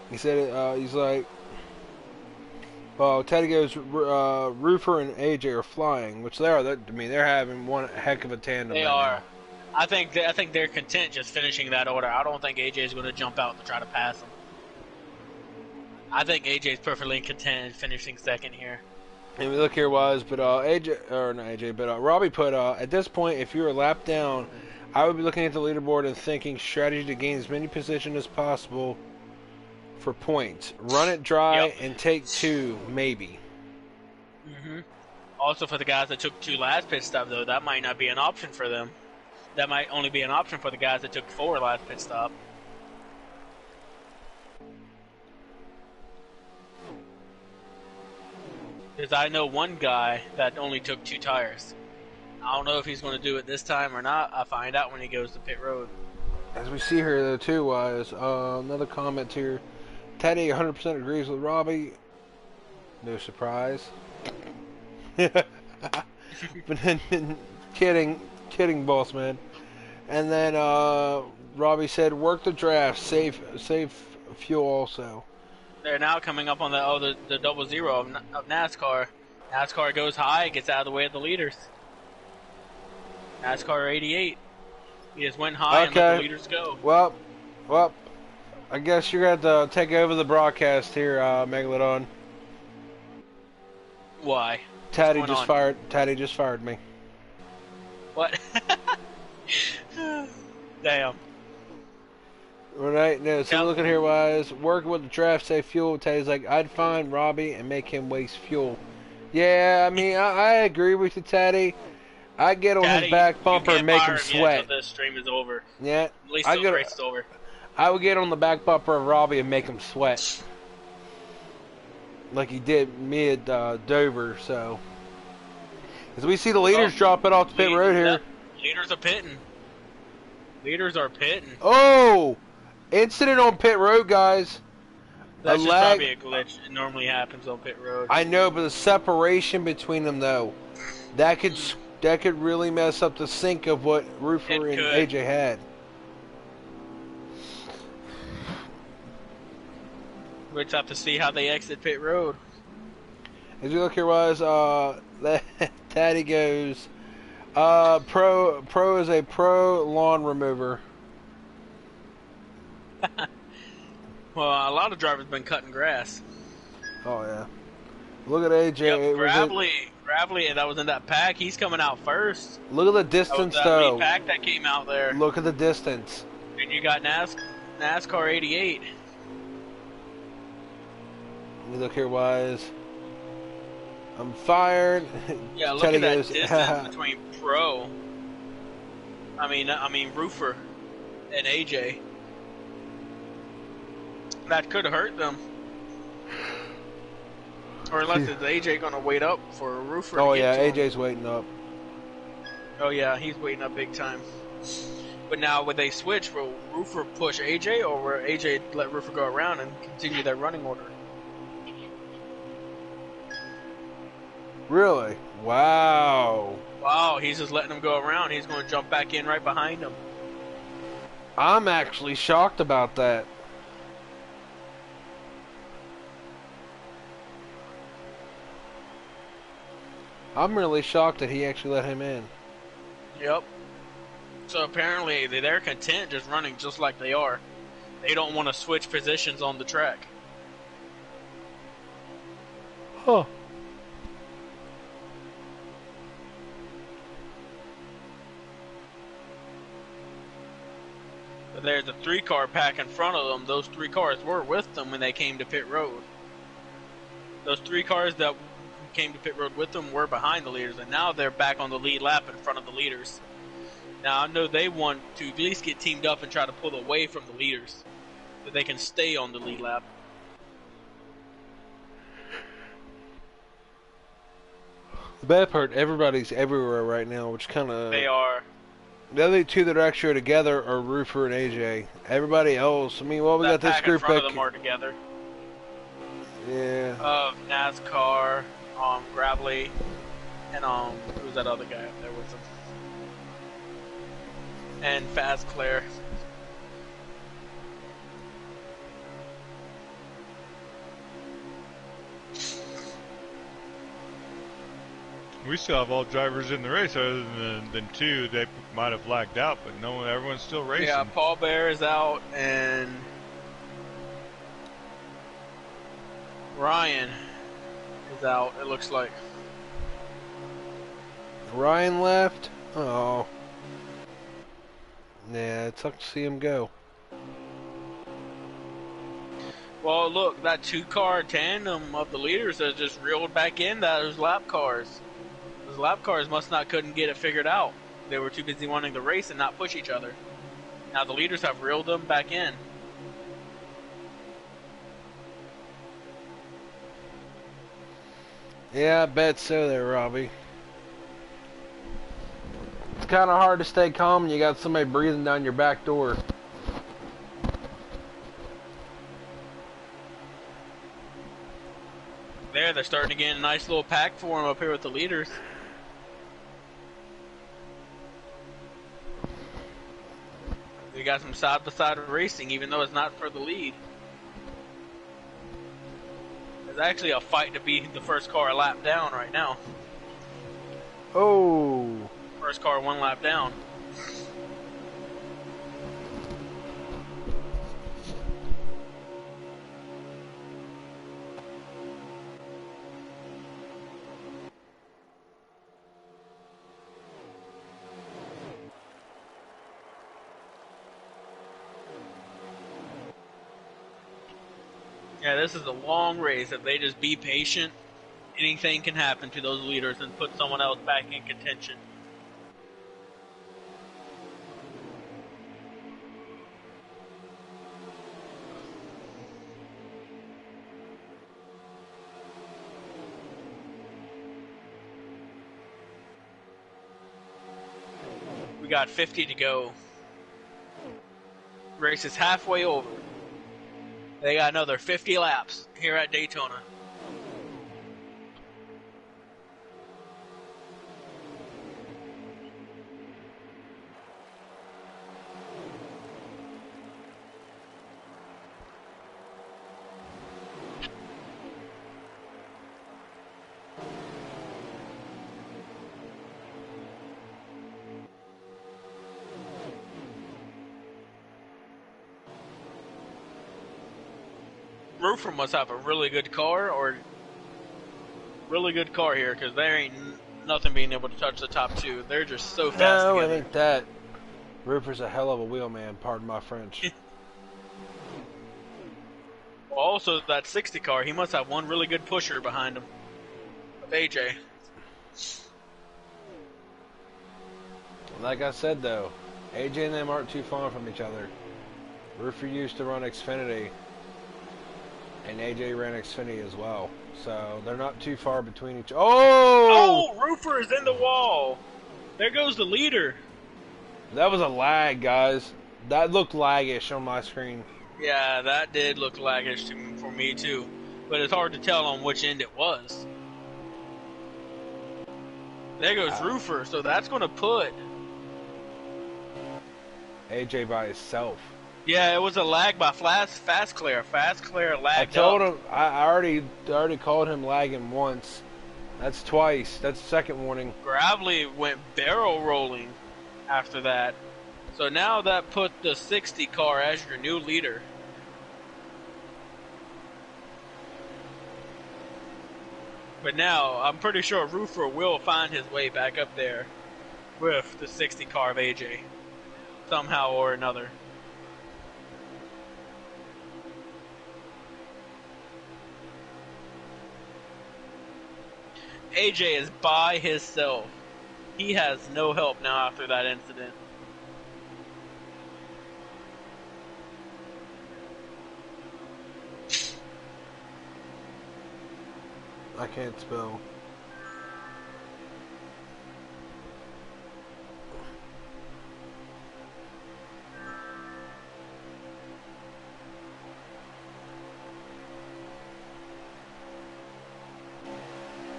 He said, he's like, well, Teddy goes, Roofer and AJ are flying, which they are. I mean, they're having one heck of a tandem. They right are. now. I think they're content just finishing that order. I don't think AJ is going to jump out to try to pass them. I think AJ is perfectly content in finishing second here. And we look here, was, but AJ, or not AJ, but Robbie put, at this point, if you're a lap down, I would be looking at the leaderboard and thinking strategy to gain as many positions as possible for points. Run it dry and take two, maybe. Mm-hmm. Also, for the guys that took 2 last pit stop, though, that might not be an option for them. That might only be an option for the guys that took 4 last pit stop. Because I know one guy that only took 2 tires. I don't know if he's going to do it this time or not. I'll find out when he goes to pit road. As we see here, though, too, was another comment here. Teddy 100% agrees with Robbie. No surprise. But then, kidding, boss man. And then Robbie said, "Work the draft, save fuel also." They're now coming up on the 00 of NASCAR. NASCAR goes high, gets out of the way of the leaders. NASCAR 88. He just went high and let the leaders go. Well, I guess you're going to have to take over the broadcast here, Megalodon. Why? Taddy just fired me. What? Damn. Right, no, so looking here, wise, working with the draft, save fuel. Teddy's like, I'd find Robbie and make him waste fuel. Yeah, I mean, I agree with you, Teddy. I get on his back bumper and make him sweat. Until the stream is over. Yeah, At least the race is over. I would get on the back bumper of Robbie and make him sweat, like he did me at Dover. So, as we see the leaders dropping off the pit road here, leaders are pitting. Leaders are pitting. Oh, incident on pit road, guys. That's just probably a glitch. It normally happens on pit road. I know, but the separation between them, though, that could really mess up the sync of what Roofer and AJ had. We'll just have to see how they exit pit road. As we look here, was Taddy goes, Pro is a pro lawn remover. Well, a lot of drivers been cutting grass. Oh yeah. Look at AJ. Yep, Gravely, that was in that pack. He's coming out first. Look at the That was distance, that lead though. pack that came out there. Look at the distance. And you got NASCAR 88. Let me look here, Wise. I'm fired. Yeah, look Teddy at that goes, distance between Pro. I mean Roofer and AJ. That could hurt them. Or unless it's AJ gonna wait up for a Roofer. Oh to yeah, get to him. AJ's waiting up. Oh yeah, he's waiting up big time. But now, would they switch? Will Roofer push AJ, or will AJ let Roofer go around and continue their running order? Really? Wow. Wow, he's just letting him go around. He's going to jump back in right behind him. I'm actually shocked about that. I'm really shocked that he actually let him in. Yep. So apparently they're content just running just like they are. They don't want to switch positions on the track. Huh. But there's a 3-car pack in front of them. Those 3 cars were with them when they came to pit road. Those 3 cars that came to pit road with them were behind the leaders, and now they're back on the lead lap in front of the leaders. Now I know they want to at least get teamed up and try to pull away from the leaders, so they can stay on the lead lap. The bad part, everybody's everywhere right now, which kind of... They are. The other 2 that are actually together are Roofer and AJ. Everybody else, I mean, well, we got this group in front that... of them are together. Yeah. NASCAR, Gravely, and who's that other guy up there with them? And Fast Claire. We still have all drivers in the race, other than 2. They might have lagged out, but no one, everyone's still racing. Yeah, Paul Bear is out, and Ryan is out, it looks like. Ryan left? Oh. Yeah, it sucked to see him go. Well, look, that 2-car tandem of the leaders has just reeled back in those lap cars. Those lap cars couldn't get it figured out. They were too busy wanting to race and not push each other. Now the leaders have reeled them back in. Yeah, I bet so there, Robbie. It's kind of hard to stay calm when you got somebody breathing down your back door. They're starting to get a nice little pack for them up here with the leaders. They got some side-by-side racing, even though it's not for the lead. There's actually a fight to be the first car a lap down right now. Oh. First car 1 lap down. Yeah, this is a long race. If they just be patient, anything can happen to those leaders and put someone else back in contention. We got 50 to go. Race is halfway over. They got another 50 laps here at Daytona. Roofer must have a really good car, or Really good car here because there ain't nothing being able to touch the top two. They're just so fast No, it together. ain't that. Roofer's a hell of a wheelman, pardon my French. Also, that 60 car, he must have one really good pusher behind him. Of AJ. Like I said, though, AJ and them aren't too far from each other. Roofer used to run Xfinity, and AJ ran Xfinity as well. So they're not too far between each. Oh! Oh, Roofer is in the wall. There goes the leader. That was a lag, guys. That looked laggish on my screen. Yeah, that did look laggish for me too, but it's hard to tell on which end it was. There goes Roofer, so that's going to put AJ by himself. Yeah, it was a lag by Fast Clear. Fast Clear lagged I told up. him I already called him lagging once. That's twice. That's the second warning. Gravely went barrel rolling after that. So now that put the 60 car as your new leader. But now, I'm pretty sure Roofer will find his way back up there with the 60 car of AJ. Somehow or another. AJ is by himself. He has no help now after that incident. I can't spell.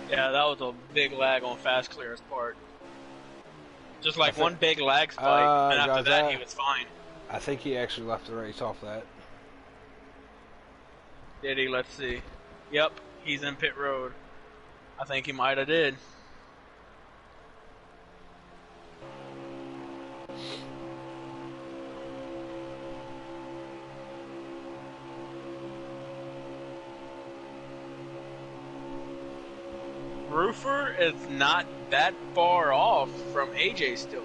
Yeah, that was a big lag on Fast Clear's part. Just like one big lag spike, and after that he was fine. I think he actually left the race off that. Did he? Let's see. Yep, he's in pit road. I think he might have did. Roofer is not that far off from AJ still,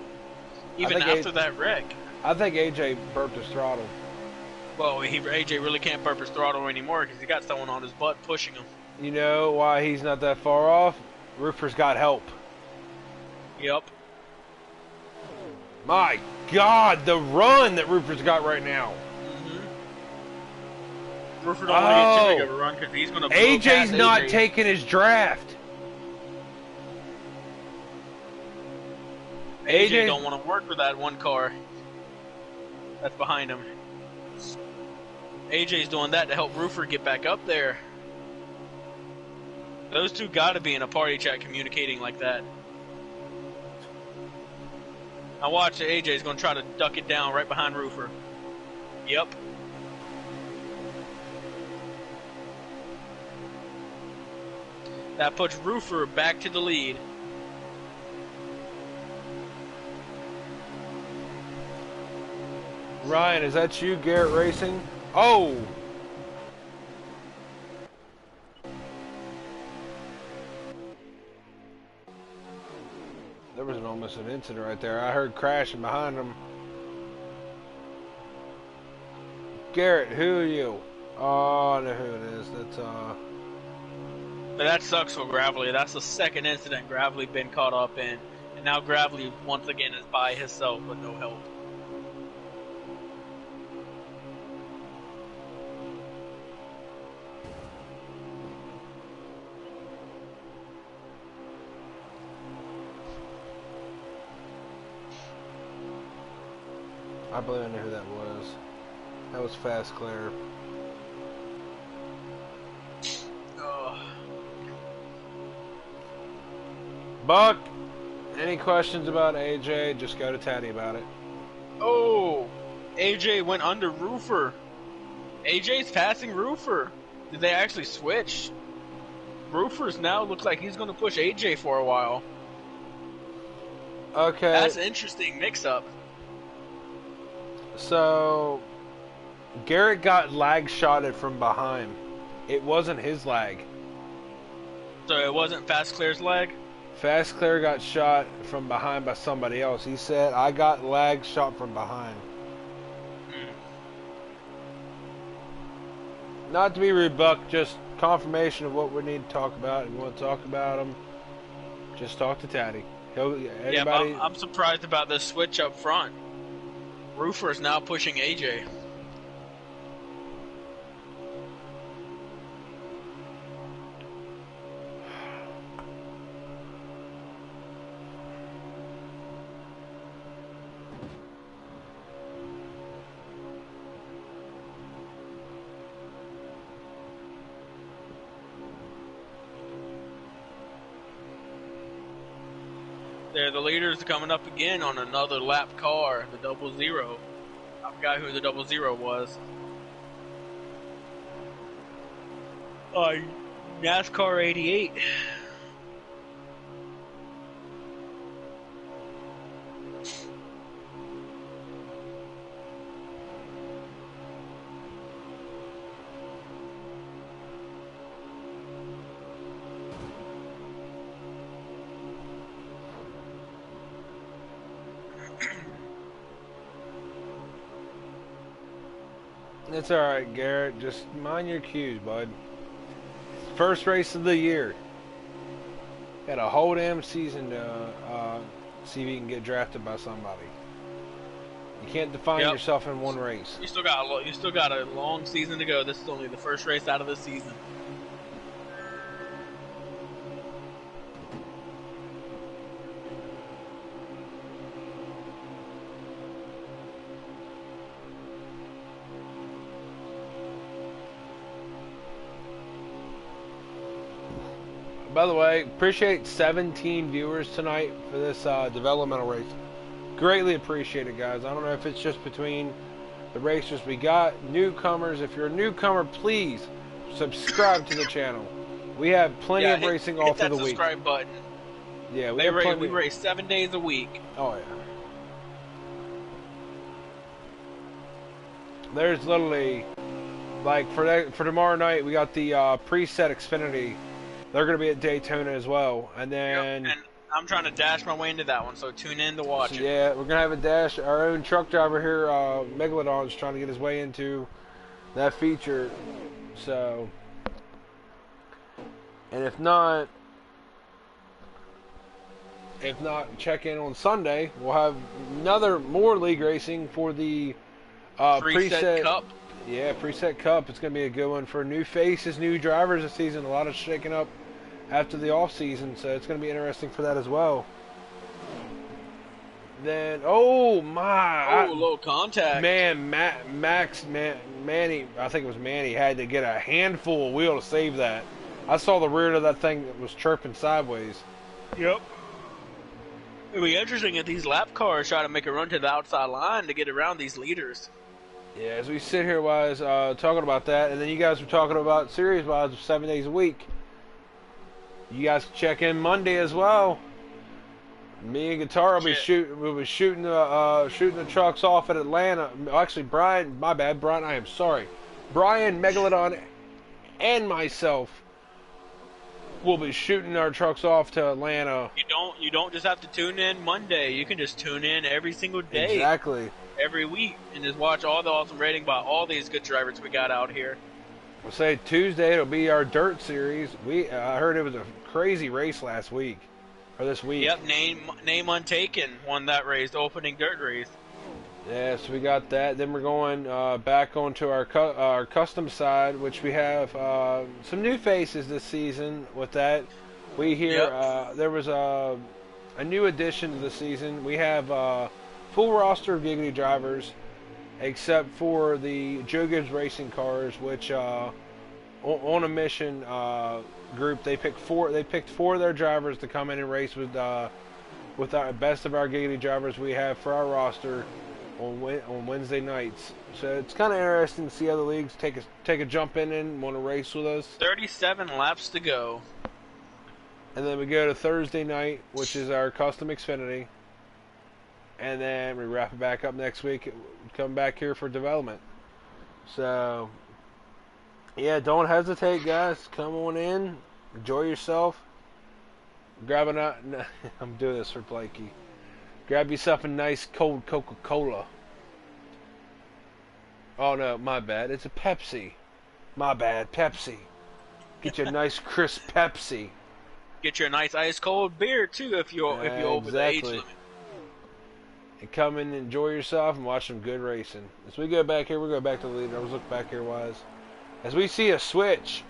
even after that wreck. I think AJ burped his throttle. Well, AJ really can't burp his throttle anymore because he got someone on his butt pushing him. You know why he's not that far off? Roofer's got help. Yep. My God, the run that Roofer's got right now. Mm-hmm. Roofer don't want to get too big of a run because he's going to blow AJ's not AJ. taking his draft. AJ don't want to work with that one car that's behind him. AJ's doing that to help Roofer get back up there. Those two got to be in a party chat communicating like that. Now watch, AJ's going to try to duck it down right behind Roofer. Yep. That puts Roofer back to the lead. Ryan, is that you, Garrett Racing? Oh! There was almost an incident right there. I heard crashing behind him. Garrett, who are you? Oh, I know who it is. That's, But that sucks for Gravely. That's the second incident Gravely been caught up in. And now Gravely, once again, is by himself with no help. I believe I knew who that was. That was Fast Claire. Buck, any questions about AJ? Just go to Taddy about it. Oh, AJ went under Roofer. AJ's passing Roofer. Did they actually switch? Roofers now looks like he's going to push AJ for a while. Okay. That's an interesting mix-up. So, Garrett got lag shotted from behind. It wasn't his lag. So it wasn't Fast Clear's leg? Fast Clear got shot from behind by somebody else. He said, I got lag shot from behind. Hmm. Not to be rebucked, just confirmation of what we need to talk about. If you want to talk about them, just talk to Taddy. Yeah, but Anybody? I'm surprised about this switch up front. Roofer is now pushing AJ. There, the leaders coming up again on another lap car, the 00. I forgot who the 00 was. NASCAR 88. It's alright, Garrett. Just mind your cues, bud. First race of the year. Got a whole damn season to see if you can get drafted by somebody. You can't define Yep. yourself in one race. You still got a long season to go. This is only the first race out of the season. By the way, appreciate 17 viewers tonight for this developmental race. Greatly appreciate it, guys. I don't know if it's just between the racers we got, newcomers. If you're a newcomer, please subscribe to the channel. We have plenty of racing all through the week. Hit that subscribe button. Yeah, We race 7 days a week. Oh yeah. There's literally, like for tomorrow night, we got the preset Xfinity. They're going to be at Daytona as well, and then. Yep, and I'm trying to dash my way into that one, so tune in to watch it. Yeah, we're gonna have a dash. Our own truck driver here, Megalodon, is trying to get his way into that feature. So, and if not, check in on Sunday. We'll have more league racing for the preset Cup. Yeah, preset cup. It's gonna be a good one for new faces, new drivers this season. A lot of shaking up after the off season, so it's going to be interesting for that as well. Then, low contact. Man, Manny, I think it was Manny, had to get a handful of wheel to save that. I saw the rear of that thing that was chirping sideways. Yep. It'll be interesting if these lap cars try to make a run to the outside line to get around these leaders. Yeah, as we sit here, talking about that, and then you guys were talking about series-wise 7 days a week. You guys can check in Monday as well. Me and Guitar will be shooting the trucks off at Atlanta. Actually, Brian, my bad, Brian. I am sorry. Brian, Megalodon, and myself will be shooting our trucks off to Atlanta. You don't just have to tune in Monday. You can just tune in every single day. Exactly. Every week, and just watch all the awesome rating by all these good drivers we got out here. We'll say Tuesday it'll be our dirt series. I heard it was a crazy race last week, or this week. Yep, name untaken won that race, the opening dirt race. Yeah, so we got that. Then we're going back onto our custom side, which we have some new faces this season. With that, we hear there was a new addition to the season. We have full roster of Giggity drivers, except for the Joe Gibbs Racing cars, which on a mission group they picked four of their drivers to come in and race with our best of our Giggity drivers we have for our roster on Wednesday nights. So it's kind of interesting to see other leagues take a jump in and want to race with us. 37 laps to go. And then we go to Thursday night, which is our custom Xfinity. And then we wrap it back up next week. Come back here for development. So, yeah, don't hesitate, guys. Come on in. Enjoy yourself. Grab a. I'm doing this for Blakey. Grab yourself a nice cold Coca-Cola. Oh no, my bad. It's a Pepsi. My bad, Pepsi. Get you a nice crisp Pepsi. Get you a nice ice cold beer too if you're over the age Exactly. limit. And come in and enjoy yourself and watch some good racing. As we go back here, we're going back to the lead. I was looking back here wise. As we see a switch,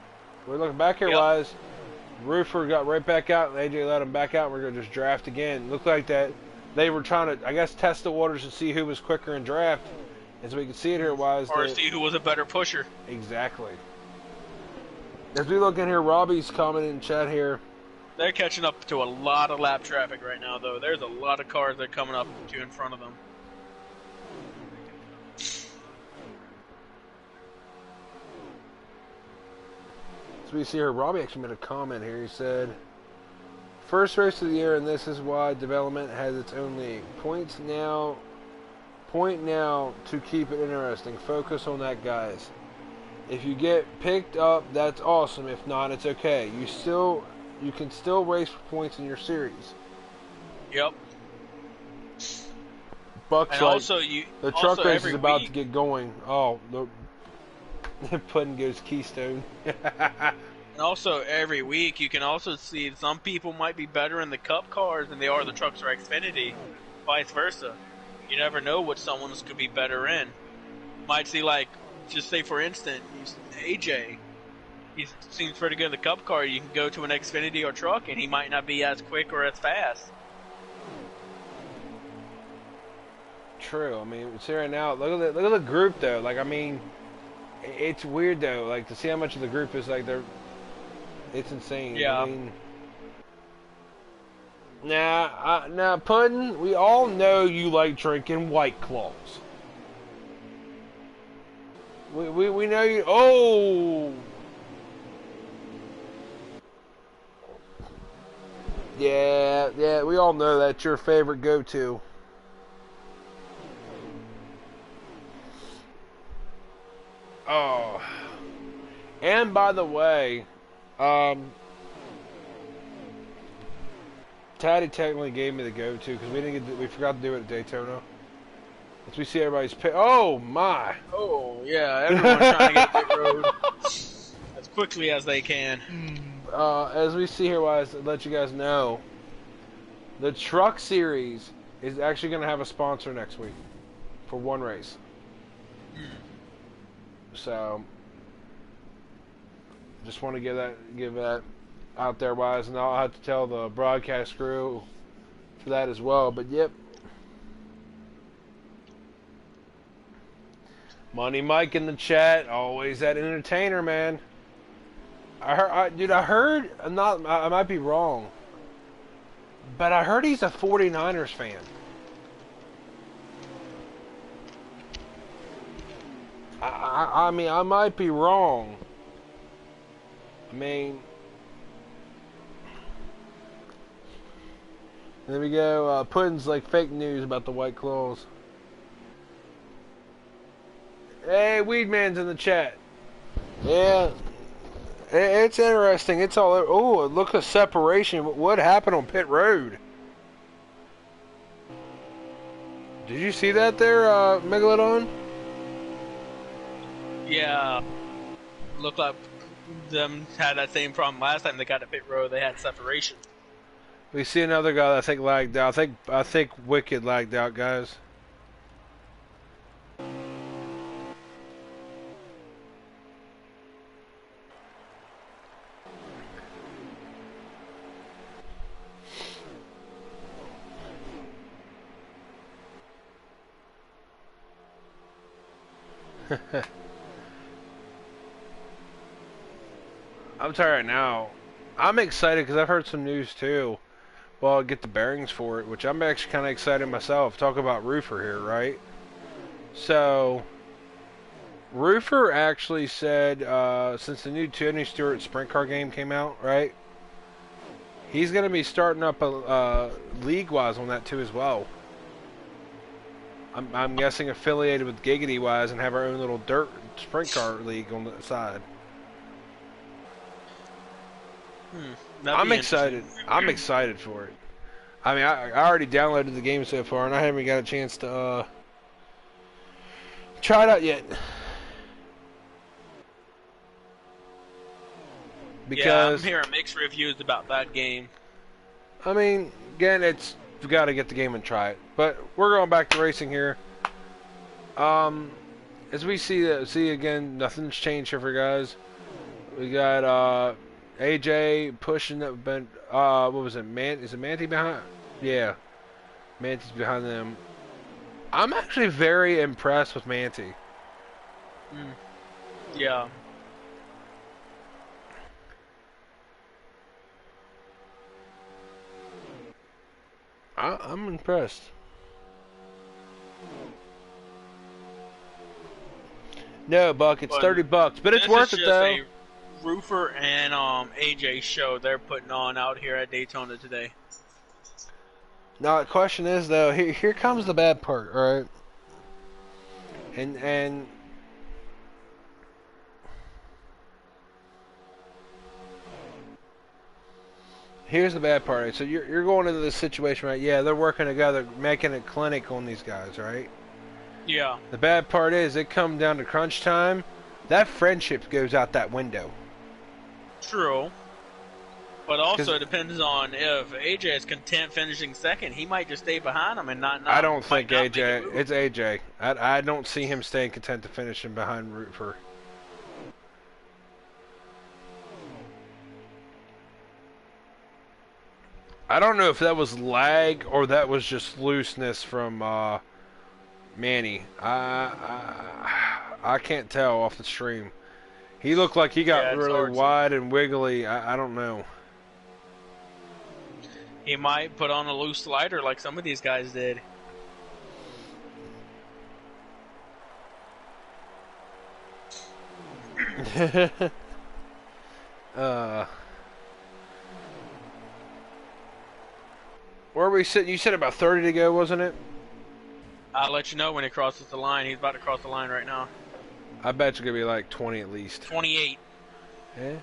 we're looking back here Yep. wise. Roofer got right back out, and AJ let him back out. We're going to just draft again. Looked like that they were trying to, I guess, test the waters and see who was quicker in draft. As we can see it here wise. Or see who was a better pusher. Exactly. As we look in here, Robbie's commenting in chat here. They're catching up to a lot of lap traffic right now, though. There's a lot of cars that are coming up to in front of them. As we see here, Robbie actually made a comment here. He said, first race of the year, and this is why development has its own league. Point now to keep it interesting. Focus on that, guys. If you get picked up, that's awesome. If not, it's okay. You can still race for points in your series. Yep. Buck's And like, also, the truck also race every is about week, to get going. Oh, the pudding goes Keystone. And also every week, you can also see some people might be better in the Cup cars than they are the trucks or Xfinity, vice versa. You never know what someone's could be better in. You might see, like, just say for instance, AJ. He seems pretty good in the Cup car. You can go to an Xfinity or truck, and he might not be as quick or as fast. True. I mean, see right now. Look at the group though. Like, I mean, it's weird though. Like to see how much of the group is like they're. It's insane. Yeah. I mean, now, Puddin'. We all know you like drinking White Claws. We know you. Oh. Yeah, we all know that's your favorite go-to. Oh. And by the way, Taddy technically gave me the go-to because we forgot to do it at Daytona. As we see everybody's oh my. Oh, yeah, everyone's trying to get pit road as quickly as they can. As we see here, wise, let you guys know, the Truck Series is actually going to have a sponsor next week for one race. So, just want to give that out there, wise, and I'll have to tell the broadcast crew for that as well. But yep, Money Mike in the chat, always that entertainer, man. I heard, I might be wrong, but I heard he's a 49ers fan. I mean, I might be wrong. I mean, there we go. Puddin's like fake news about the White Claws. Hey, Weedman's in the chat. Yeah. It's interesting. It's all. Oh, look at separation. What happened on pit road? Did you see that there, Megalodon? Yeah, looked like them had that same problem last time they got to pit road. They had separation. We see another guy that I think lagged out. I think Wicked lagged out, guys. I'm telling you right now, I'm excited because I've heard some news too. Well, I'll get the bearings for it, which I'm actually kind of excited myself. Talk about Roofer here, right? So, Roofer actually said, since the new Tony Stewart sprint car game came out, right? He's going to be starting up a league-wise on that too as well. I'm guessing affiliated with Giggity-wise and have our own little dirt sprint car league on the side. That'd I'm be interesting. excited. I'm excited for it. I mean, I already downloaded the game so far, and I haven't got a chance to try it out yet. Yeah, I'm Because, hearing mixed reviews about that game. I mean, again, we got to get the game and try it. But we're going back to racing here. As we see again, nothing's changed here for guys. We got AJ pushing that. What was it? Is it Manti behind? Yeah, Manti's behind them. I'm actually very impressed with Manti. Yeah. I'm impressed. No, Buck, it's But $30, but it's this worth is it just though. a Roofer and AJ show they're putting on out here at Daytona today. Now the question is though, here comes the bad part, all right? And here's the bad part. Right? So you're going into this situation, right? Yeah, they're working together, making a clinic on these guys, right? Yeah. The bad part is, it comes down to crunch time, that friendship goes out that window. True. But also it depends on if AJ is content finishing second, he might just stay behind him and not. I don't think might not make a AJ. move. It's AJ. I don't see him staying content to finishing behind Rootfer. I don't know if that was lag or that was just looseness from Manny. I can't tell off the stream. He looked like he got Yeah, it's really hard to- wide and wiggly. I don't know. He might put on a loose slider like some of these guys did. Where are we sitting? You said about 30 to go, wasn't it? I'll let you know when he crosses the line. He's about to cross the line right now. I bet you're going to be like 20 at least. 28. Yeah.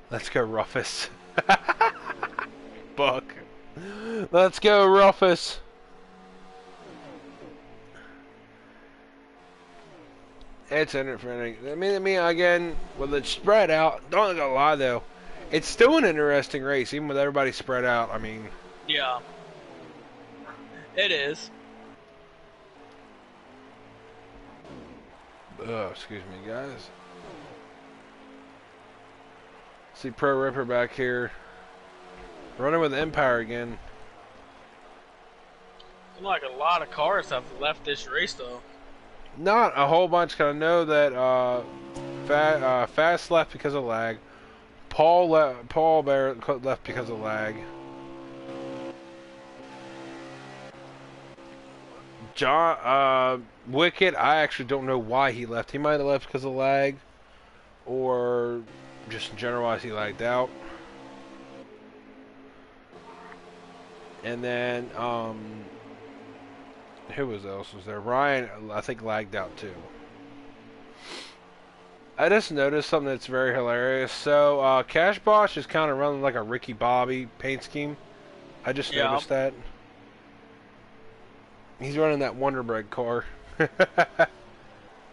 Let's go, Ruffus. Buck. Let's go, Ruffus. It's interesting. I mean, again, with it spread out, don't gonna lie though, it's still an interesting race, even with everybody spread out. I mean, Yeah. It is. excuse me, guys. See Pro Ripper back here, running with Empire again. Seems like a lot of cars have left this race though. Not a whole bunch, because I know that Fast left because of lag. Paul Bear left because of lag. John Wicked, I actually don't know why he left. He might have left because of lag, or just in general as he lagged out. And then who else was there? Ryan, I think, lagged out too. I just noticed something that's very hilarious. So, Cash Bosch is kind of running like a Ricky Bobby paint scheme. I just noticed that. He's running that Wonder Bread car. I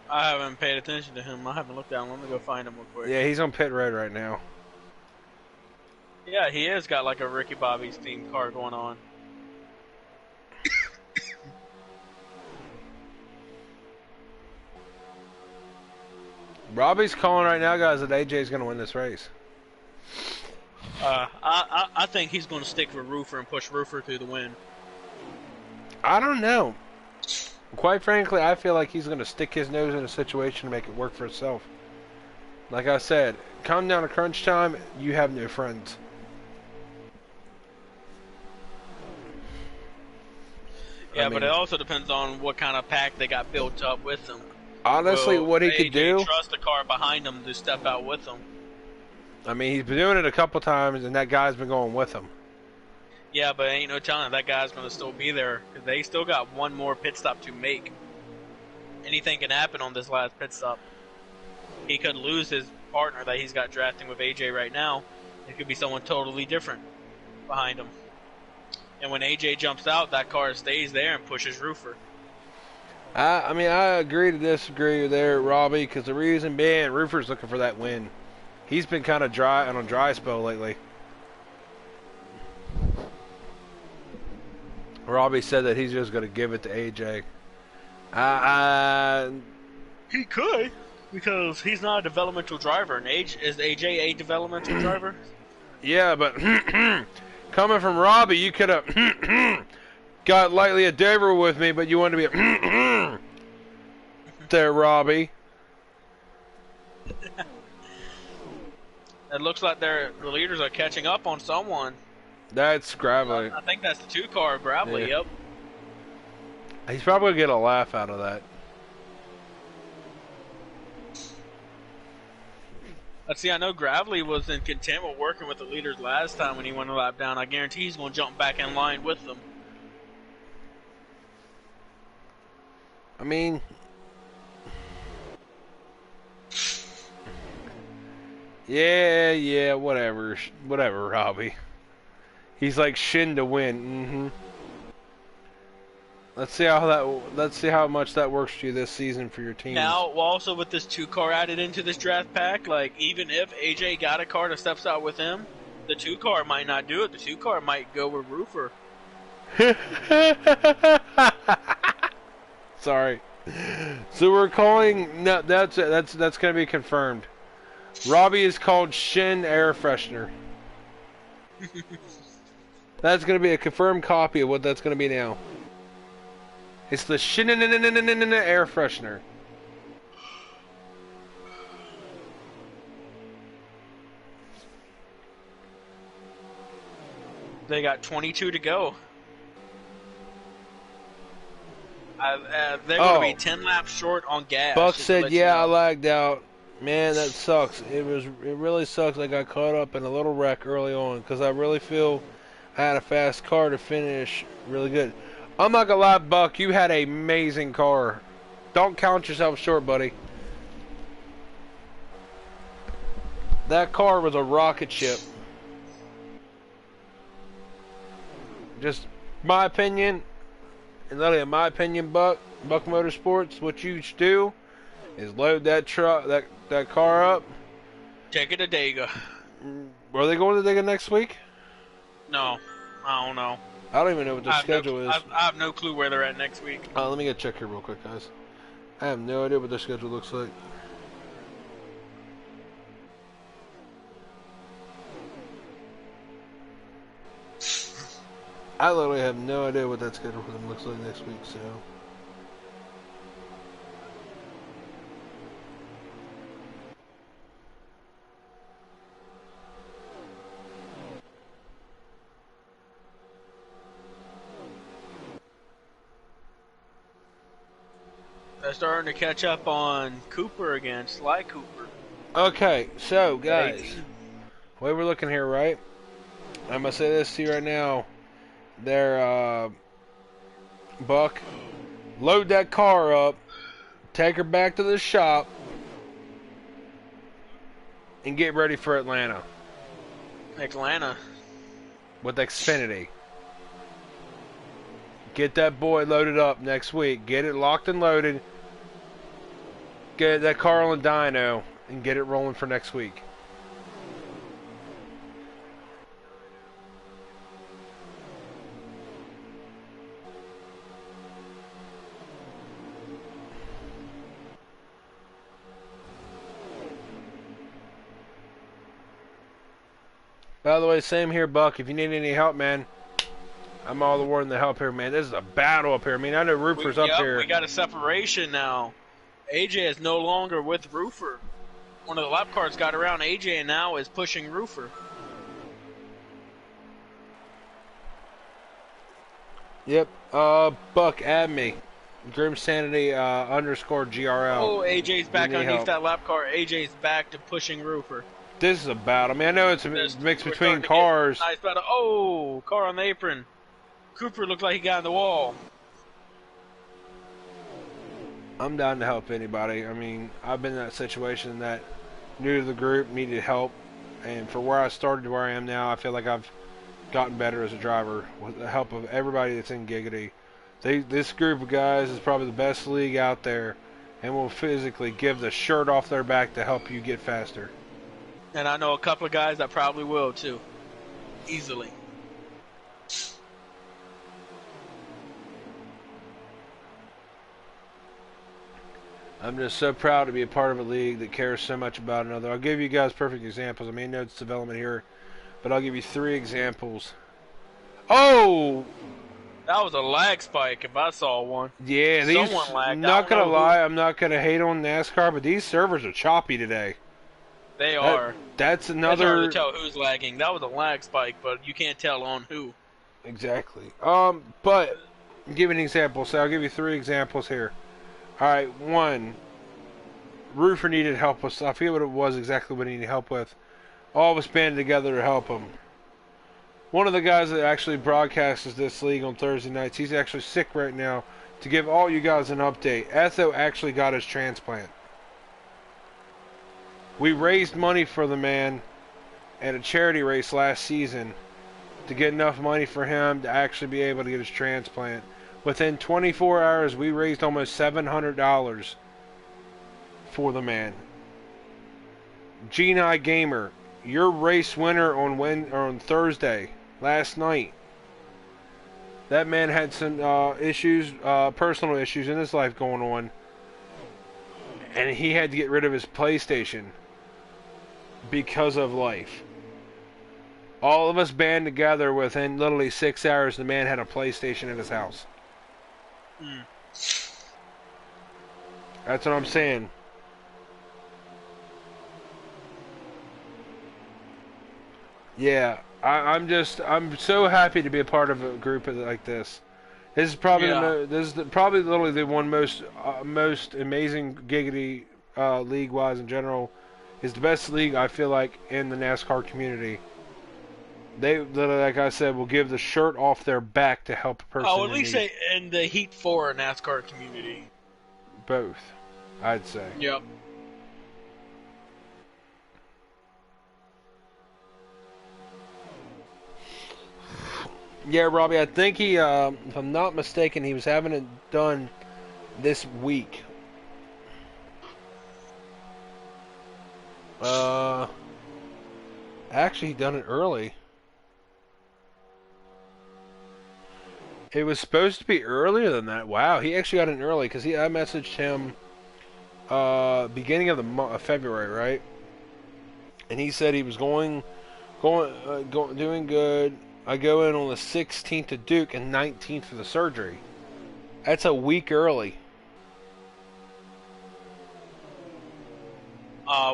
haven't paid attention to him. I haven't looked at him. Let me go find him real quick. Yeah, he's on pit road right now. Yeah, he has got like a Ricky Bobby's themed car going on. Robbie's calling right now, guys, that AJ's going to win this race. I think he's going to stick with Roofer and push Roofer through the win. I don't know. Quite frankly, I feel like he's going to stick his nose in a situation to make it work for himself. Like I said, come down to crunch time, you have no friends. Yeah, but it also depends on what kind of pack they got built up with them. Honestly, what he could do... trust the car behind him to step out with them. I mean, he's been doing it a couple times, and that guy's been going with him. Yeah, but ain't no telling that guy's going to still be there. Because they still got one more pit stop to make. Anything can happen on this last pit stop. He could lose his partner that he's got drafting with AJ right now. It could be someone totally different behind him. And when AJ jumps out, that car stays there and pushes Roofer. I mean, I agree to disagree there, Robbie, because the reason being, Roofer's looking for that win. He's been kind of dry on a dry spell lately. Robbie said that he's just going to give it to AJ. He could, because he's not a developmental driver. And is AJ a developmental driver? Yeah, but coming from Robbie, you could have got lightly a Dover with me, but you wanted to be a there, Robbie. It looks like the leaders are catching up on someone. That's Gravely. I think that's the 2 car, Gravely, Yeah. yep. He's probably going to get a laugh out of that. Let's see, I know Gravely was in content with working with the leaders last time when he went a lap down. I guarantee he's going to jump back in line with them. I mean, yeah, whatever, Robbie. He's like Shin to win. Let's see how much that works for you this season for your team. Now, also with this 2 car added into this draft pack, like even if AJ got a car that steps out with him, the 2 car might not do it. The 2 car might go with Roofer. Sorry. So we're calling. No, that's going to be confirmed. Robbie is called Shin Air Freshener. That's going to be a confirmed copy of what that's going to be now. It's the Shin Air Freshener. They got 22 to go. They're going to be 10 laps short on gas. Buck said, "Yeah, I lagged out. Man, that sucks. It really sucks. I got caught up in a little wreck early on because I really feel I had a fast car to finish really good." I'm not gonna lie, Buck. You had an amazing car. Don't count yourself short, buddy. That car was a rocket ship. Just my opinion, and literally in my opinion, Buck Motorsports, what you should do is load that car up. Take it to Dega. Are they going to Dega next week? No, I don't know. I don't even know what the schedule is. I have no clue where they're at next week. Let me get a check here real quick, guys. I have no idea what their schedule looks like. I literally have no idea what that schedule for them looks like next week, so... They're starting to catch up on Cooper again, Sly Cooper. Okay, so, guys, the way we're looking here, right? I'm going to say this to you right now. They're, Buck, load that car up, take her back to the shop, and get ready for Atlanta. Atlanta. With Xfinity. Get that boy loaded up next week. Get it locked and loaded. Get that car on the dyno and get it rolling for next week. By the way, same here, Buck. If you need any help, man, I'm all the warning to help here, man. This is a battle up here. I mean, I know Roofer's up here. We got a separation now. AJ is no longer with Roofer. One of the lap cars got around AJ and now is pushing Roofer. Yep. Buck, add me. Grim Sanity _ GRL. Oh, AJ's back underneath help. that lap car. AJ's back to pushing Roofer. This is a battle. I mean, I know it's a mix between cars. Nice battle. Oh, car on the apron. Cooper looked like he got in the wall. I'm down to help anybody. I mean, I've been in that situation that new to the group, needed help, and for where I started to where I am now, I feel like I've gotten better as a driver with the help of everybody that's in Giggity. This group of guys is probably the best league out there, and will physically give the shirt off their back to help you get faster. And I know a couple of guys that probably will too, easily. I'm just so proud to be a part of a league that cares so much about another. I'll give you guys perfect examples. I mean, no, it's development here, but I'll give you 3 examples. Oh, That was a lag spike if I saw one. yeah, these. Someone lagged. Not gonna lie, I'm not gonna hate on NASCAR, but these servers are choppy today. They are. That's It's another. hard to tell who's lagging. That was a lag spike, but you can't tell on who. Exactly. But give an example. So I'll give you 3 examples here. All right, 1. Roofer needed help with. I forget what it was exactly what he needed help with. All of us banded together to help him. One of the guys that actually broadcasts this league on Thursday nights, he's actually sick right now. To give all you guys an update, Etho actually got his transplant. We raised money for the man at a charity race last season to get enough money for him to actually be able to get his transplant. Within 24 hours, we raised almost $700 for the man. Geni Gamer, your race winner on Thursday, last night. That man had some issues, personal issues in his life going on, and he had to get rid of his PlayStation because of life. All of us band together within literally 6 hours. The man had a PlayStation in his house. That's what I'm saying. Yeah, I'm so happy to be a part of a group like this. This is probably probably literally the one most amazing Giggity league wise in general. Is the best league I feel like in the NASCAR community. They literally, like I said, will give the shirt off their back to help a person. Oh, at least in the Heat 4 NASCAR community. Both, I'd say. Yep. Yeah, Robbie, I think he, if I'm not mistaken, he was having it done this week. Actually, he done it early. It was supposed to be earlier than that. Wow, he actually got in early because I messaged him beginning of the month of February, right? And he said he was doing good. I go in on the 16th to Duke and 19th for the surgery. That's a week early.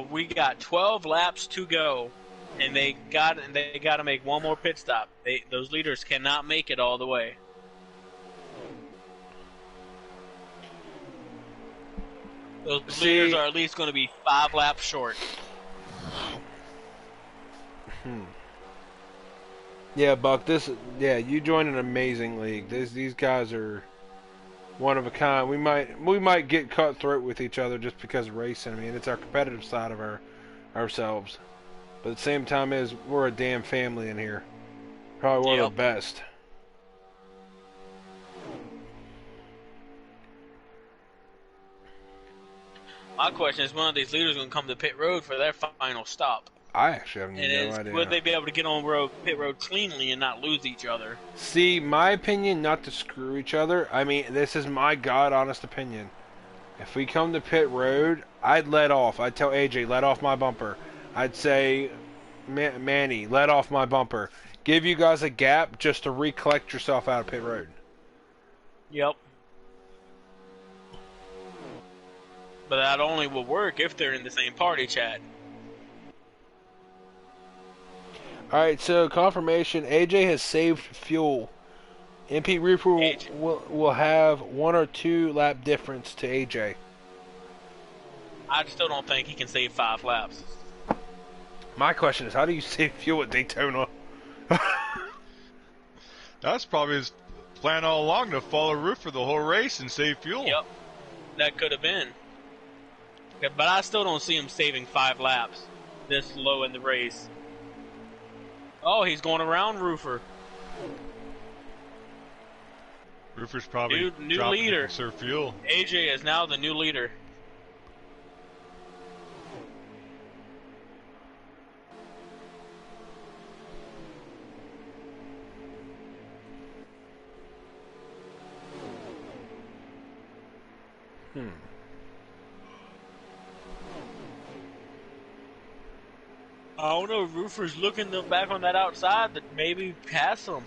We got 12 laps to go, and they got to make one more pit stop. Those leaders cannot make it all the way. Those leaders are at least going to be 5 laps short. Yeah, Buck. You joined an amazing league. These guys are one of a kind. We might get cutthroat with each other just because of racing. I mean, it's our competitive side of ourselves. But at the same time, we're a damn family in here. Probably one of the best. My question is, when are these leaders going to come to pit road for their final stop? I actually have no idea. Would they be able to get on pit road cleanly and not lose each other? See, my opinion, not to screw each other. I mean, this is my God honest opinion. If we come to pit road, I'd let off. I'd tell AJ, let off my bumper. I'd say, Manny, let off my bumper. Give you guys a gap just to recollect yourself out of pit road. Yep. But that only will work if they're in the same party chat. Alright, so confirmation, AJ has saved fuel. MP Reaper will have 1 or 2 lap difference to AJ. I still don't think he can save 5 laps. My question is, how do you save fuel at Daytona? That's probably his plan all along, to follow Roof for the whole race and save fuel. Yep. That could have been. But I still don't see him saving 5 laps this low in the race. Oh, he's going around Roofer. Roofer's probably New dropping leader. to conserve fuel. AJ is now the new leader. I don't know if Roofer's looking back on that outside that maybe pass him.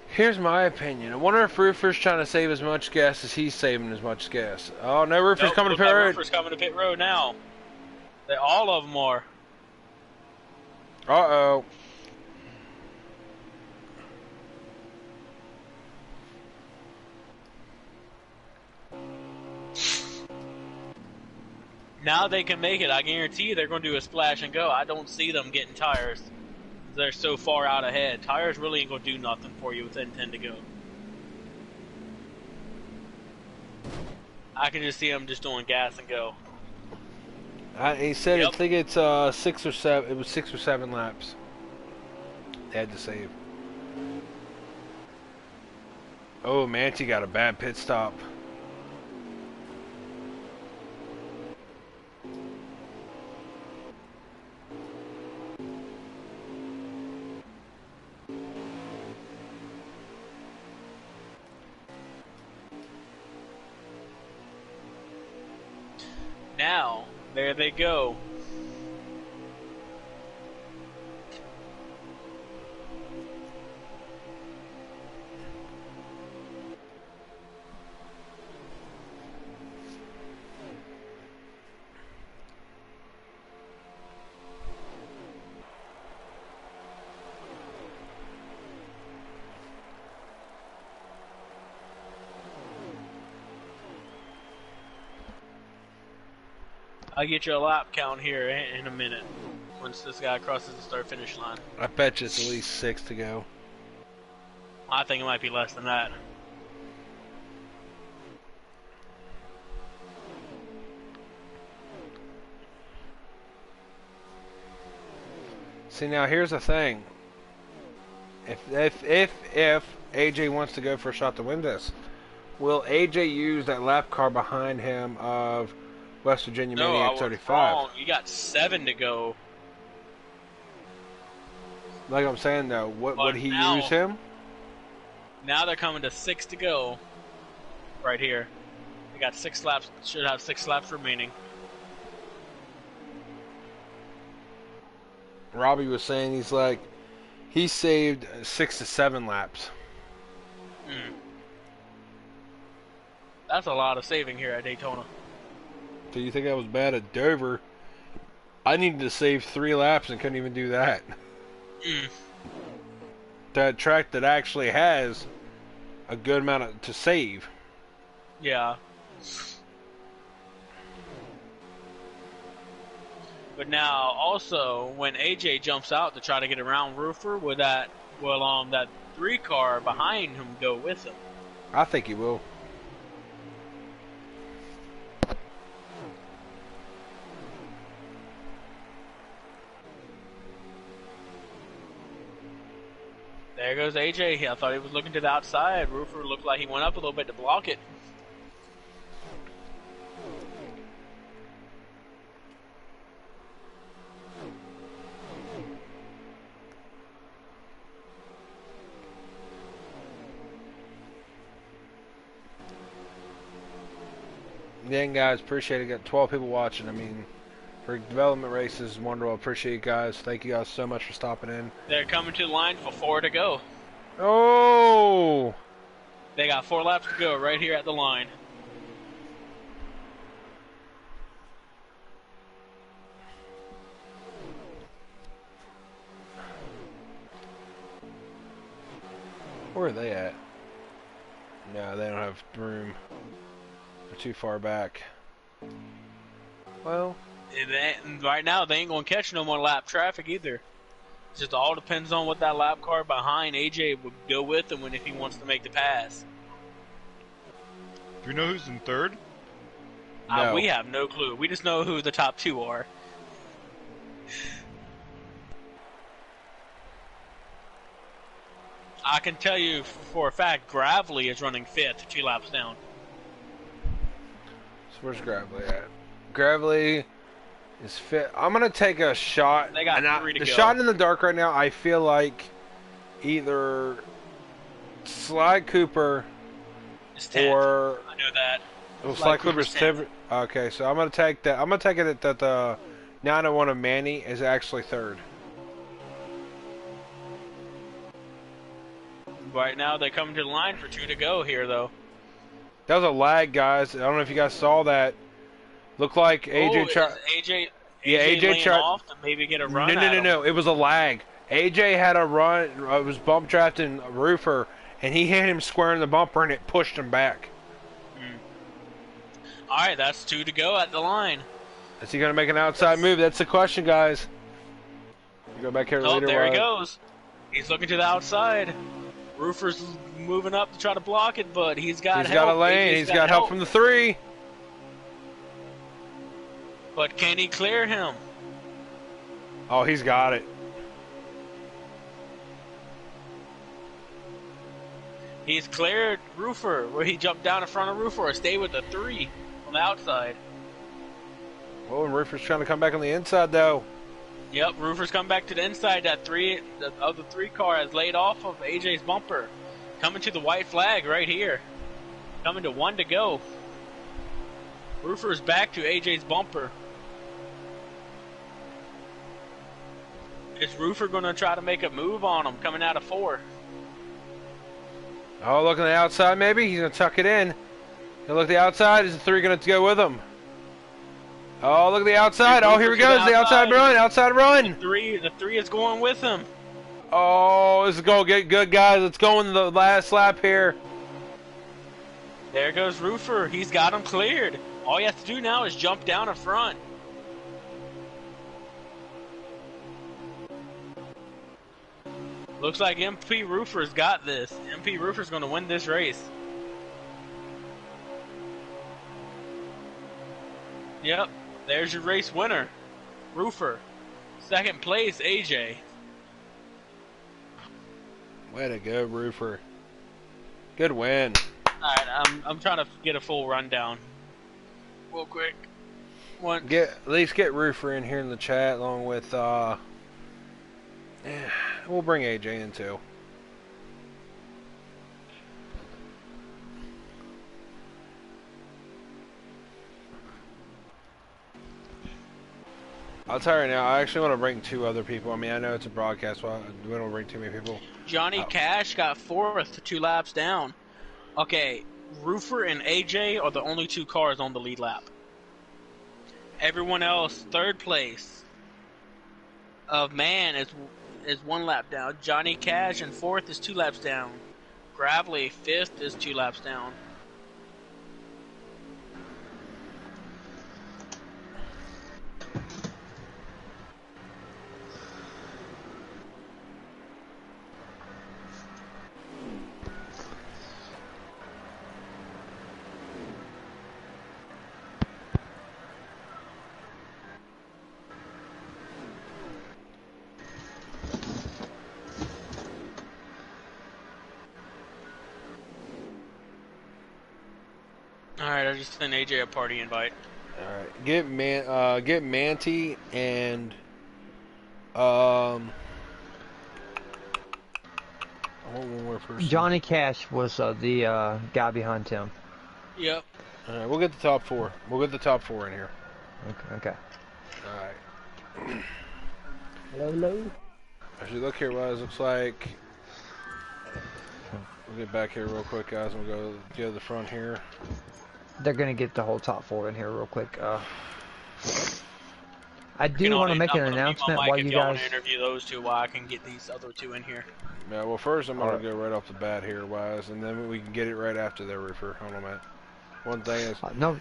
Here's my opinion. I wonder if Roofer's trying to save as much gas as he's saving as much gas. Oh, no, Roofer's coming to pit road. Roofer's coming to pit road now. All of them are. Uh-oh. Now they can make it. I guarantee you they're going to do a splash and go. I don't see them getting tires. They're so far out ahead. Tires really ain't going to do nothing for you within 10 to go. I can just see them just doing gas and go. He said, Yep. I think it's 6 or 7. It was 6 or 7 laps. They had to save. Oh, Manti got a bad pit stop. Now, there they go. I'll get you a lap count here in a minute once this guy crosses the start-finish line. I bet you it's at least 6 to go. I think it might be less than that. See, now here's the thing. If AJ wants to go for a shot to win this, will AJ use that lap car behind him of West Virginia Maniac 35? You got 7 to go. Like I'm saying though, would he use him? Now they're coming to 6 to go. Right here. They got 6 laps. Should have 6 laps remaining. Robbie was saying he saved 6 to 7 laps. That's a lot of saving here at Daytona. Do you think that was bad at Dover? I needed to save 3 laps and couldn't even do that. That track that actually has a good amount to save. Yeah. But now, also, when AJ jumps out to try to get around Roofer, will that 3 car behind him go with him? I think he will. There goes AJ. I thought he was looking to the outside. Roofer looked like he went up a little bit to block it. Again, guys, appreciate it. Got 12 people watching. I mean, for development races, wonderful. Appreciate you guys. Thank you guys so much for stopping in. They're coming to the line for 4 to go. Oh! They got 4 laps to go right here at the line. Where are they at? No, they don't have room. They're too far back. Well, Right now, they ain't going to catch no more lap traffic either. It just all depends on what that lap car behind AJ would go with him if he wants to make the pass. Do you know who's in third? No. We have no clue. We just know who the top two are. I can tell you for a fact, Gravely is running 5th, 2 laps down. So where's Gravely at? Gravely is fit. I'm gonna take a shot. They got and 3 to the go. shot in the dark right now. I feel like either Sly Cooper It's 10th. or I know that. Sly Cooper's 10th. Okay, so I'm gonna take that. I'm gonna take it that the 901 of Manny is actually 3rd. Right now, they come to the line for 2 to go here, though. That was a lag, guys. I don't know if you guys saw that. Looked like AJ tried. AJ AJ tried off to maybe get a run. No. It was a lag. AJ had a run. It was bump drafting Roofer, and he hit him square in the bumper, and it pushed him back. All right, that's 2 to go at the line. Is he gonna make an outside move? That's the question, guys. You go back here Oh, later. there he goes. He's looking to the outside. Roofer's moving up to try to block it, but he's got He's got a lane. He's got help from the 3. But can he clear him? Oh, he's got it. He's cleared Roofer. Where he jumped down in front of Roofer or stay with the 3 on the outside. Oh, and Roofer's trying to come back on the inside, though. Yep, Roofer's come back to the inside. That the other 3 car has laid off of AJ's bumper. Coming to the white flag right here. Coming to 1 to go. Roofer's back to AJ's bumper. Is Roofer going to try to make a move on him coming out of 4? Oh, look on the outside, maybe. He's going to tuck it in. He'll look at the outside. Is the 3 going to go with him? Oh, look at the outside. Oh, here we go. It's the outside run. Outside run. The three is going with him. Oh, this is going to get good, guys. Let's go in the last lap here. There goes Roofer. He's got him cleared. All he has to do now is jump down in front. Looks like MP Roofer's got this. MP Roofer's going to win this race. Yep, there's your race winner, Roofer. 2nd place, AJ. Way to go, Roofer. Good win. Alright, I'm trying to get a full rundown. Real quick. At least get Roofer in here in the chat along with we'll bring AJ in too. I'll tell you right now, I actually want to bring 2 other people. I mean, I know it's a broadcast, so we don't bring too many people. Johnny Cash got 4th, 2 laps down. Okay, Roofer and AJ are the only 2 cars on the lead lap. Everyone else, 3rd place of Man is 1 lap down. Johnny Cash in 4th is 2 laps down. Gravely 5th is 2 laps down. Alright, I just sent AJ a party invite. Alright, get Manty and I want one more person. Johnny Cash was the guy behind Tim. Yep. Alright, we'll get the top 4. We'll get the top 4 in here. Okay. Alright. Hello. Actually, look here, guys. Looks like we'll get back here real quick, guys. We'll go to the front here. They're gonna get the whole top 4 in here real quick. I do want to make an announcement while you guys. Want to interview those 2 while I can get these other 2 in here. Yeah, well, first I'm gonna go right off the bat here, wise, and then we can get it right after the Roofer. Hold on a minute. One thing is no.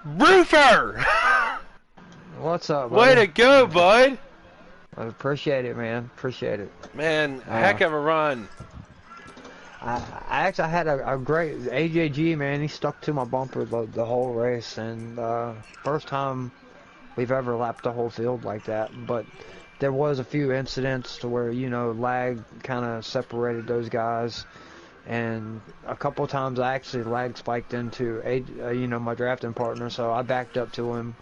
Roofer. What's up, Way buddy? to go, bud. I appreciate it, man. Appreciate it. Man, heck of a run. I actually had a great AJG, man. He stuck to my bumper the whole race, and first time we've ever lapped the whole field like that. But there was a few incidents to where lag kind of separated those guys, and a couple times I actually lag spiked into my drafting partner, so I backed up to him,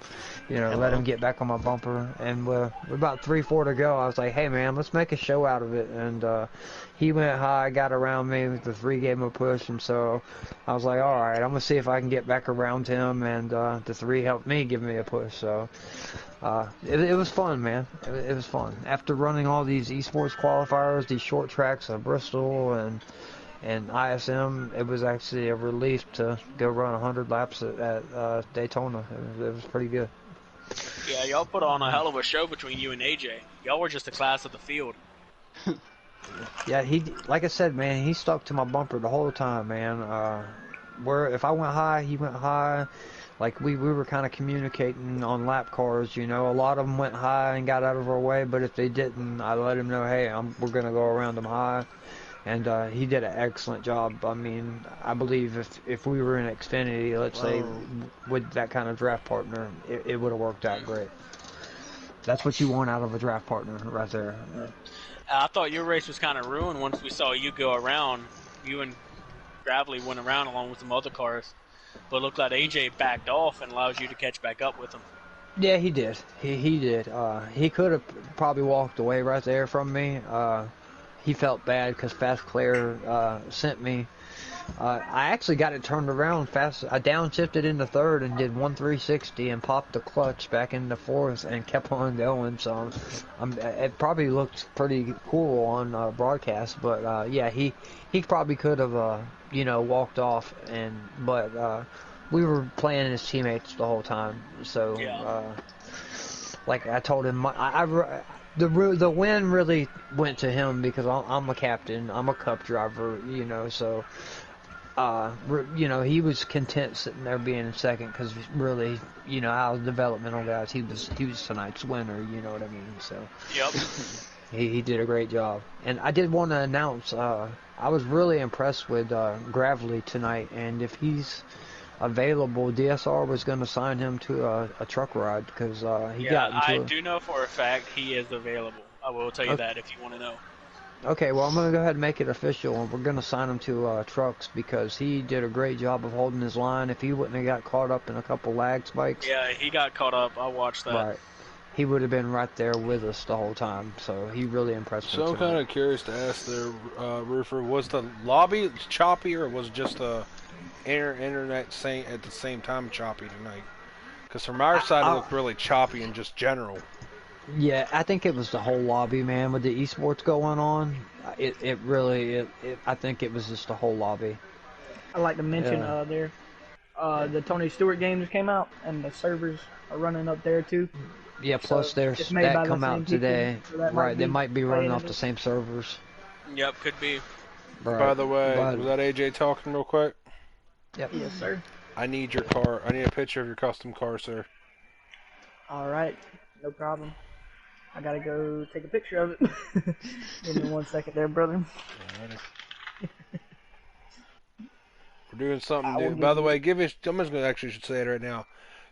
let him get back on my bumper, and with about 3-4 to go, I was like, hey man, let's make a show out of it, and he went high, got around me, the 3 gave him a push, and so I was like, alright, I'm gonna see if I can get back around him, and the 3 helped me give me a push, so it was fun, man. It was fun. After running all these esports qualifiers, these short tracks of Bristol and ISM, it was actually a relief to go run 100 laps at Daytona. It was pretty good. Yeah, y'all put on a hell of a show between you and AJ. Y'all were just a class of the field. Yeah, like I said, man, he stuck to my bumper the whole time, man. Where if I went high, he went high. Like we were kind of communicating on lap cars, A lot of them went high and got out of our way, but if they didn't, I let him know, hey, we're gonna go around them high. And he did an excellent job. I mean, I believe if we were in Xfinity, let's say, with that kind of draft partner, it would have worked out great. That's what you want out of a draft partner right there. I thought your race was kind of ruined once we saw you go around. You and Gravely went around along with some other cars. But it looked like AJ backed off and allowed you to catch back up with him. Yeah, he did. He did. He could have probably walked away right there from me. He felt bad because Fast Claire sent me. I actually got it turned around fast. I downshifted into third and did 1 360 and popped the clutch back into fourth and kept on going. So it probably looked pretty cool on broadcast. But yeah, he probably could have walked off, but we were playing as teammates the whole time. So like I told him, the win really went to him because I'm a captain, I'm a cup driver, so he was content sitting there being in second because really, out of developmental guys, he was tonight's winner, you know what I mean? So yep, he did a great job. And I did want to announce, I was really impressed with Gravely tonight, and if he's available, DSR was going to sign him to a truck ride because he got into I do know for a fact he is available. I will tell you that if you want to know. Okay, well, I'm going to go ahead and make it official, and we're going to sign him to trucks because he did a great job of holding his line. If he wouldn't have got caught up in a couple lag spikes... Yeah, he got caught up. I watched that. Right. He would have been right there with us the whole time, so he really impressed me. So I'm kind of curious to ask there, Roofer, was the lobby choppy or was just the internet at the same time choppy tonight? Because from our side, it looked really choppy in just general. Yeah, I think it was the whole lobby, man, with the esports going on. It really, I think it was just the whole lobby. I'd like to mention the Tony Stewart games came out, and the servers are running up there too. Yeah, plus So there's that come out today. Right, they might be running off the same servers. Yep, could be. Right. By the way, was that AJ talking real quick? Yep. Yes, sir. I need your car. I need a picture of your custom car, sir. All right, no problem. I gotta go take a picture of it. Give me 1 second there, brother. Alrighty. We're doing something new. By the way, someone's gonna actually should say it right now.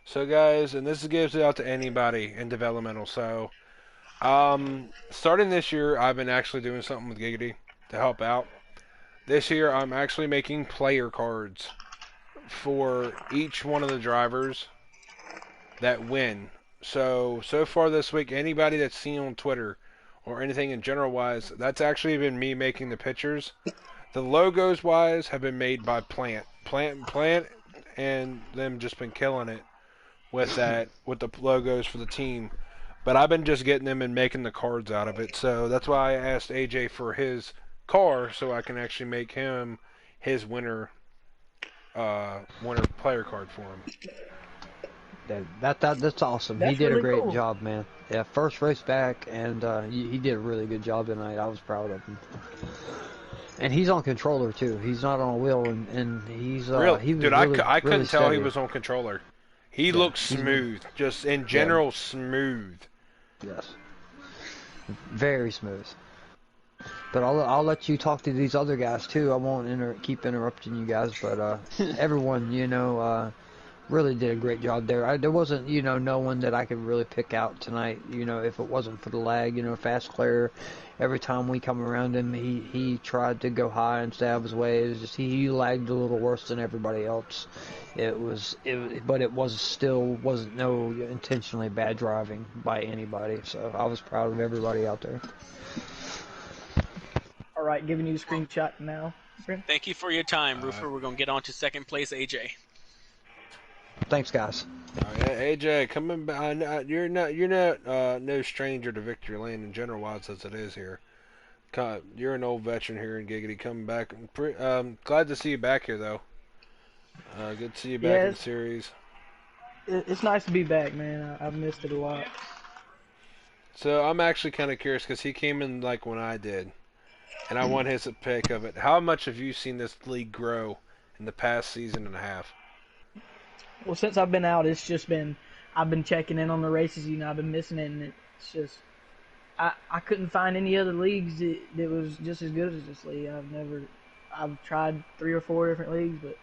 So, guys, and this gives it out to anybody in developmental. So, starting this year, I've been actually doing something with Giggity to help out. This year, I'm actually making player cards for each one of the drivers that win. So far this week, anybody that's seen on Twitter or anything in general wise, that's actually been me making the pictures. The logos wise have been made by Plant, and them just been killing it with that, with the logos for the team. But I've been just getting them and making the cards out of it. So that's why I asked AJ for his car so I can actually make him his winner player card for him. That's awesome. That's he did really a great cool. job, man. Yeah, first race back, and he did a really good job tonight. I was proud of him. And he's on controller too. He's not on a wheel, and he's he was dude. really, I couldn't really tell he steady. was on controller. He looked smooth, just in general smooth. Yes, very smooth. But I'll let you talk to these other guys too. I won't keep interrupting you guys. But everyone, really did a great job there. There wasn't, no one that I could really pick out tonight. If it wasn't for the lag, Fast Claire, every time we come around him, he tried to go high and stay out of his way. It was just he lagged a little worse than everybody else. But it wasn't no intentionally bad driving by anybody. So I was proud of everybody out there. All right, giving you a screenshot now. Thank you for your time, Roofer. We're going to get on to second place, AJ. Thanks, guys. AJ, coming back. You're not no stranger to Victory Lane in general, wise as it is here. You're an old veteran here in Giggity. Coming back. Glad to see you back here, though. Good to see you back in the series. It's nice to be back, man. I've missed it a lot. So I'm actually kind of curious because he came in like when I did, and I want his pick of it. How much have you seen this league grow in the past season and a half? Well, since I've been out, it's just been I've been checking in on the races. I've been missing it, and it's just I couldn't find any other leagues that was just as good as this league. I've tried 3 or 4 different leagues, but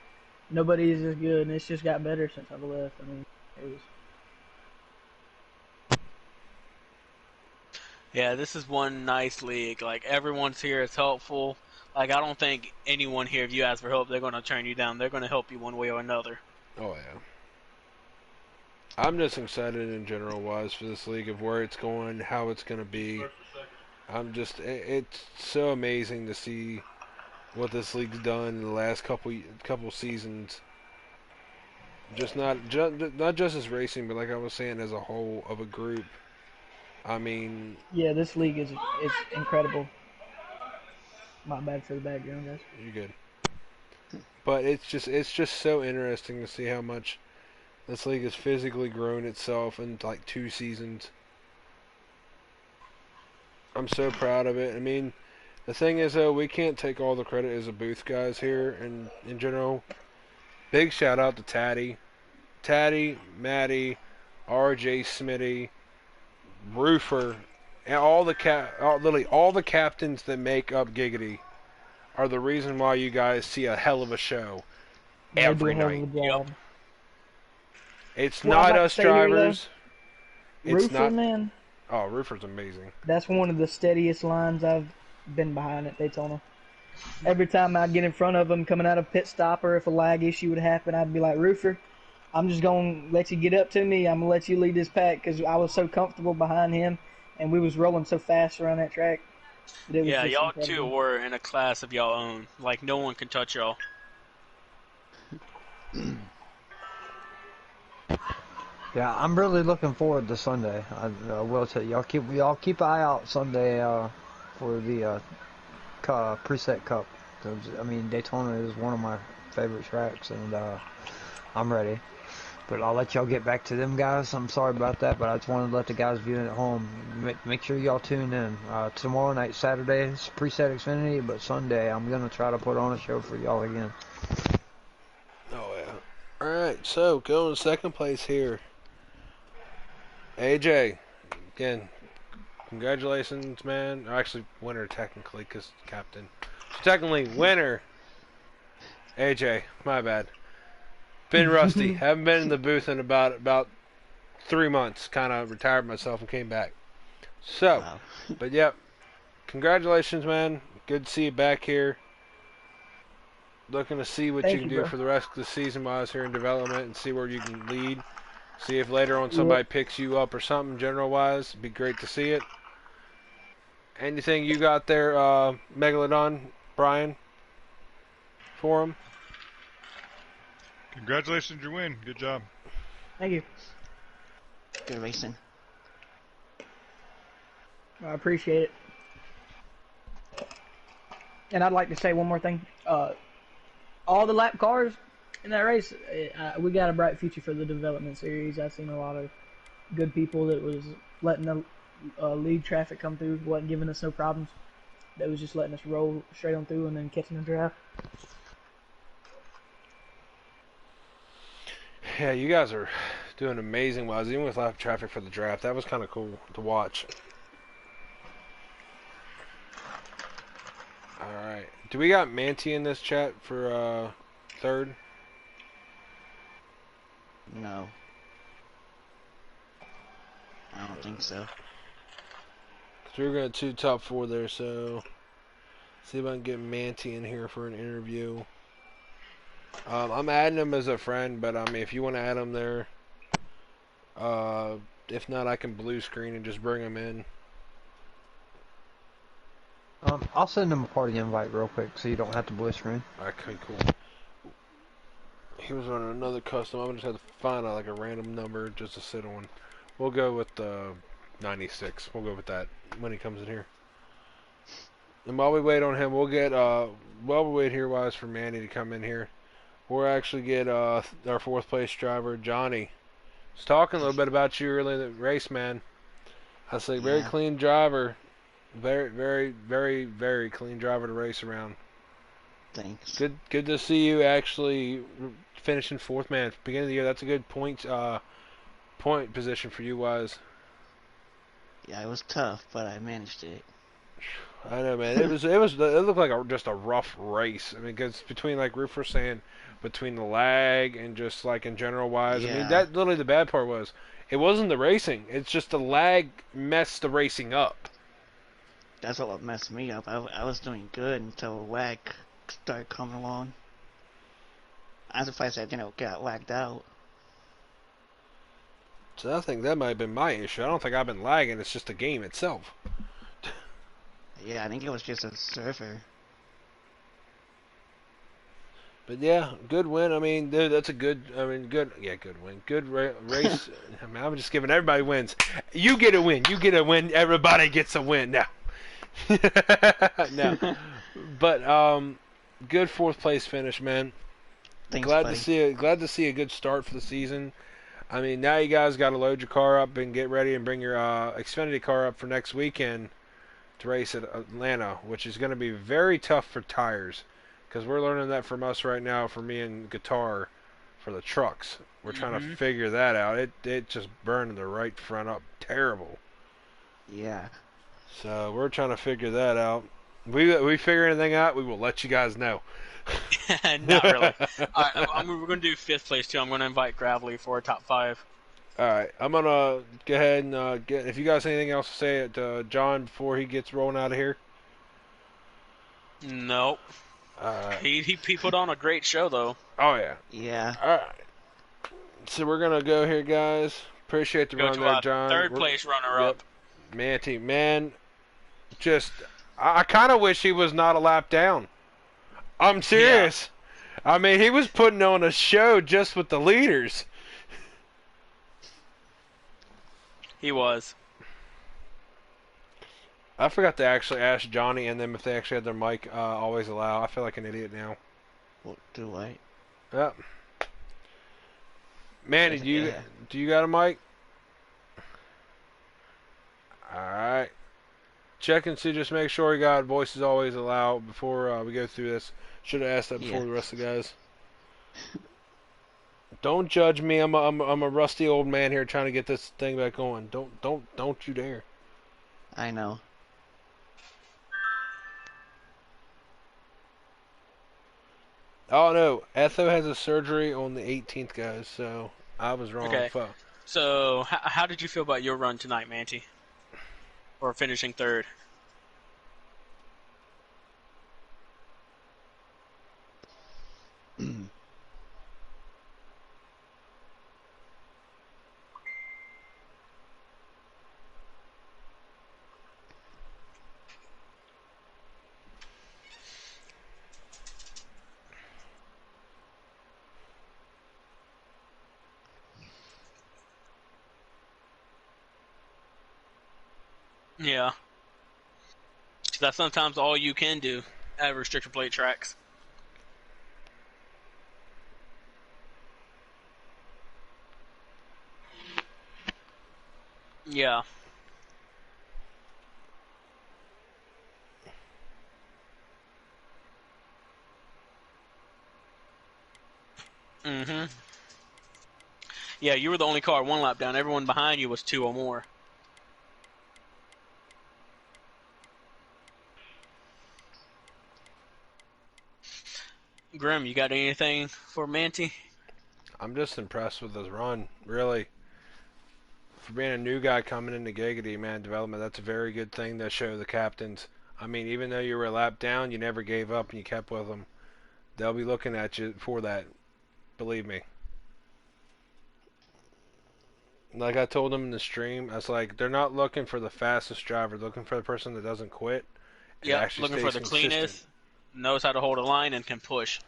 nobody is as good, and it's just got better since I've left. I mean, it was. Yeah, this is one nice league. Like, everyone's here. It's helpful. Like, I don't think anyone here, if you ask for help, they're going to turn you down. They're going to help you one way or another. Oh, yeah. I'm just excited in general wise for this league of where it's going, how it's going to be. It's so amazing to see what this league's done in the last couple seasons. Not just as racing, but like I was saying, as a whole of a group. I mean, yeah, this league is incredible. My bad for the background, guys. You're good. But it's just so interesting to see how much this league has physically grown itself in like 2 seasons. I'm so proud of it. I mean, the thing is though, we can't take all the credit as a booth guys here, and in general, big shout out to Taddy, Maddie, RJ Smitty, Roofer, and literally all the captains that make up Giggity are the reason why you guys see a hell of a show every night. Yep. It's not us drivers. Roofer, man. Oh, Roofer's amazing. That's one of the steadiest lines I've been behind at Daytona. Every time I'd get in front of him coming out of pit stop, or if a lag issue would happen, I'd be like, Roofer, I'm just going to let you get up to me. I'm going to let you lead this pack, because I was so comfortable behind him, and we was rolling so fast around that track. Yeah, y'all incredible. Two were in a class of y'all own. Like, no one can touch y'all. Yeah, I'm really looking forward to Sunday. I will tell you, y'all keep an eye out Sunday for the preset cup. I mean, Daytona is one of my favorite tracks, and I'm ready. But I'll let y'all get back to them guys. I'm sorry about that, but I just wanted to let the guys viewing at home make sure y'all tune in. Tomorrow night, Saturday, is preset Xfinity, but Sunday I'm gonna try to put on a show for y'all again. Oh yeah. All right, so going to second place here. AJ, again, congratulations, man. Actually, winner technically, because captain. So technically, winner. AJ, my bad. Been rusty. Haven't been in the booth in about 3 months. Kind of retired myself and came back. So, wow. But yep, congratulations, man. Good to see you back here. Looking to see what you can do for the rest of the season while I was here in development and see where you can lead. See if later on somebody picks you up or something general-wise. It'd be great to see it. Anything you got there, Megalodon, Brian, for him? Congratulations, you win. Good job. Thank you. Good racing. I appreciate it. And I'd like to say one more thing. All the lap cars in that race, we got a bright future for the development series. I've seen a lot of good people that was letting the lead traffic come through, wasn't giving us no problems. They was just letting us roll straight on through and then catching the draft. Yeah, you guys are doing amazing wise, even with lap traffic for the draft. That was kind of cool to watch. right. Do we got Manti in this chat for third? No, I don't think so. So we're going to top 4 there, so see if I can get Manti in here for an interview. I'm adding him as a friend, but I mean, if you want to add him there, uh, if not, I can blue screen and just bring him in. I'll send him a party invite real quick so you don't have to blue screen. Okay, cool. He was running another custom. I'm gonna just have to find like a random number just to sit on. We'll go with 96. We'll go with that when he comes in here. And while we wait on him, we'll get while we wait here, wise for Manny to come in here. We'll actually get our 4th place driver Johnny. Was talking a little bit about you early in the race, man. I say very Yeah. clean driver, very, very, very, very clean driver to race around. Thanks. Good to see you actually finishing 4th, man. Beginning of the year, that's a good point position for you, wise. Yeah, it was tough, but I managed it. I know, man. It looked like just a rough race. I mean, because between like Roof was saying, between the lag and just like in general wise, I mean Yeah. that literally the bad part was it wasn't the racing. It's just the lag messed the racing up. That's what messed me up. I was doing good until lag started coming along. I'm surprised I didn't get lagged out. So I think that might have been my issue. I don't think I've been lagging. It's just the game itself. Yeah, I think it was just a server. But yeah, good win. I mean, dude, that's a good. I mean, good. Yeah, good win. Good race. I mean, I'm just giving everybody wins. You get a win. You get a win. Everybody gets a win. Now. No. But good 4th place finish, man. Thanks, Glad buddy. to see a good start for the season. I mean, now you guys got to load your car up and get ready and bring your Xfinity car up for next weekend to race at Atlanta, which is going to be very tough for tires, because we're learning that from us right now. For me and Guitar, for the trucks, we're trying to figure that out. It just burned the right front up terrible. Yeah. So we're trying to figure that out. We figure anything out, we will let you guys know. Not really. We're going to do 5th place too. I'm going to invite Gravely for a top 5. All right, I'm gonna go ahead and get. If you guys have anything else to say to John before he gets rolling out of here. Nope. All right. He put on a great show though. Oh yeah. Yeah. All right. So we're gonna go here, guys. Appreciate the Go run to there, our John. 3rd place runner up. Manti, man, just I kind of wish he was not a lap down. I'm serious. Yeah. I mean, he was putting on a show just with the leaders. He was. I forgot to actually ask Johnny and them if they actually had their mic always allow. I feel like an idiot now. What do I? Yep. Manny, do you got a mic? Alright. Check and see, just make sure you got voices always allowed before we go through this. Should have asked that before the rest of the guys. Don't judge me. I'm a rusty old man here trying to get this thing back going. Don't you dare. I know. Oh no, Etho has a surgery on the 18th, guys. So I was wrong. Okay. So how did you feel about your run tonight, Manti? Or finishing 3rd? Yeah. That's sometimes all you can do at restrictor plate tracks. Yeah. Mm-hmm. Yeah, you were the only car 1 lap down. Everyone behind you was 2 or more. Grim, you got anything for Manti? I'm just impressed with his run, really. For being a new guy coming into Giggity, man, development, that's a very good thing to show the captains. I mean, even though you were a lap down, you never gave up and you kept with them. They'll be looking at you for that, believe me. Like I told them in the stream, I was like, they're not looking for the fastest driver, they're looking for the person that doesn't quit and Yep, actually looking for stays the consistent. cleanest, knows how to hold a line, and can push.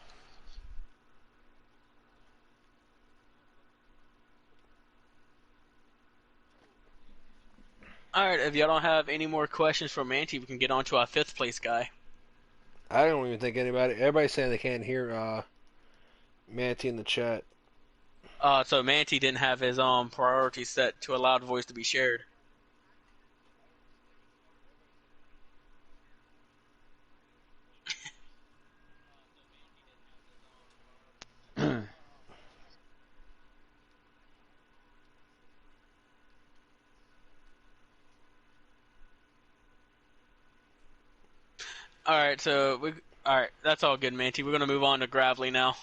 Alright, if y'all don't have any more questions for Manti, we can get on to our 5th place guy. I don't even think anybody, everybody's saying they can't hear Manti in the chat. So Manti didn't have his priority set to a loud voice to be shared. Alright, alright, that's all good, Manti. We're gonna move on to Gravely now.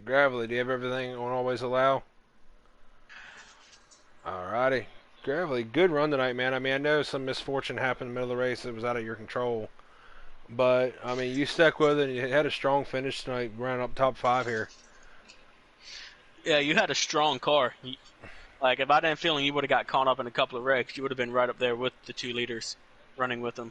Gravely, do you have everything on always allow? Alrighty. Gravely, good run tonight, man. I mean, I know some misfortune happened in the middle of the race that was out of your control. But, I mean, you stuck with it and you had a strong finish tonight, running up top 5 here. Yeah, you had a strong car. Like, if I didn't feel you would have got caught up in a couple of wrecks, you would have been right up there with the 2 leaders, running with them.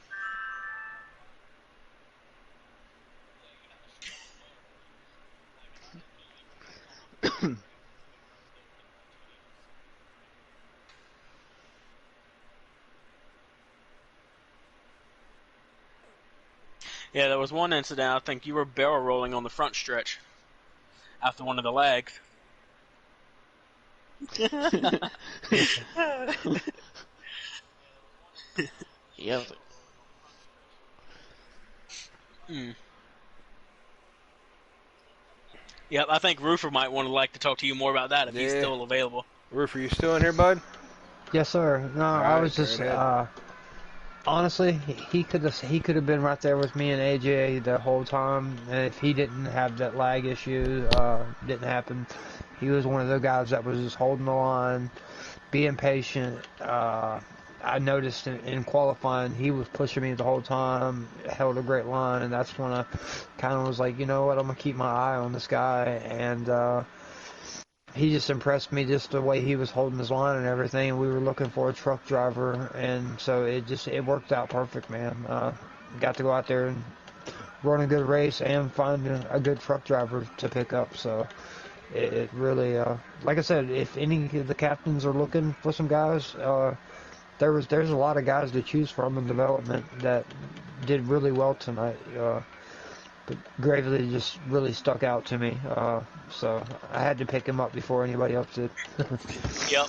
Yeah, there was one incident, I think you were barrel rolling on the front stretch after one of the lags. Yep. Mm. Yep, I think Roofer might want to like to talk to you more about that if he's Yeah. still available. Roofer, you still in here, bud? Yes, sir. No, I Alright, was go just ahead. honestly, he could have been right there with me and AJ the whole time, and if he didn't have that lag issue, didn't happen. He was one of the guys that was just holding the line, being patient. I noticed in qualifying he was pushing me the whole time, held a great line, and that's when I kind of was like, you know what, I'm gonna keep my eye on this guy, and he just impressed me just the way he was holding his line and everything. We were looking for a truck driver, and so it worked out perfect, man. Got to go out there and run a good race and find a good truck driver to pick up. So it really, like I said, if any of the captains are looking for some guys, there's a lot of guys to choose from in development that did really well tonight. But Gravely just really stuck out to me. So I had to pick him up before anybody else did. Yep.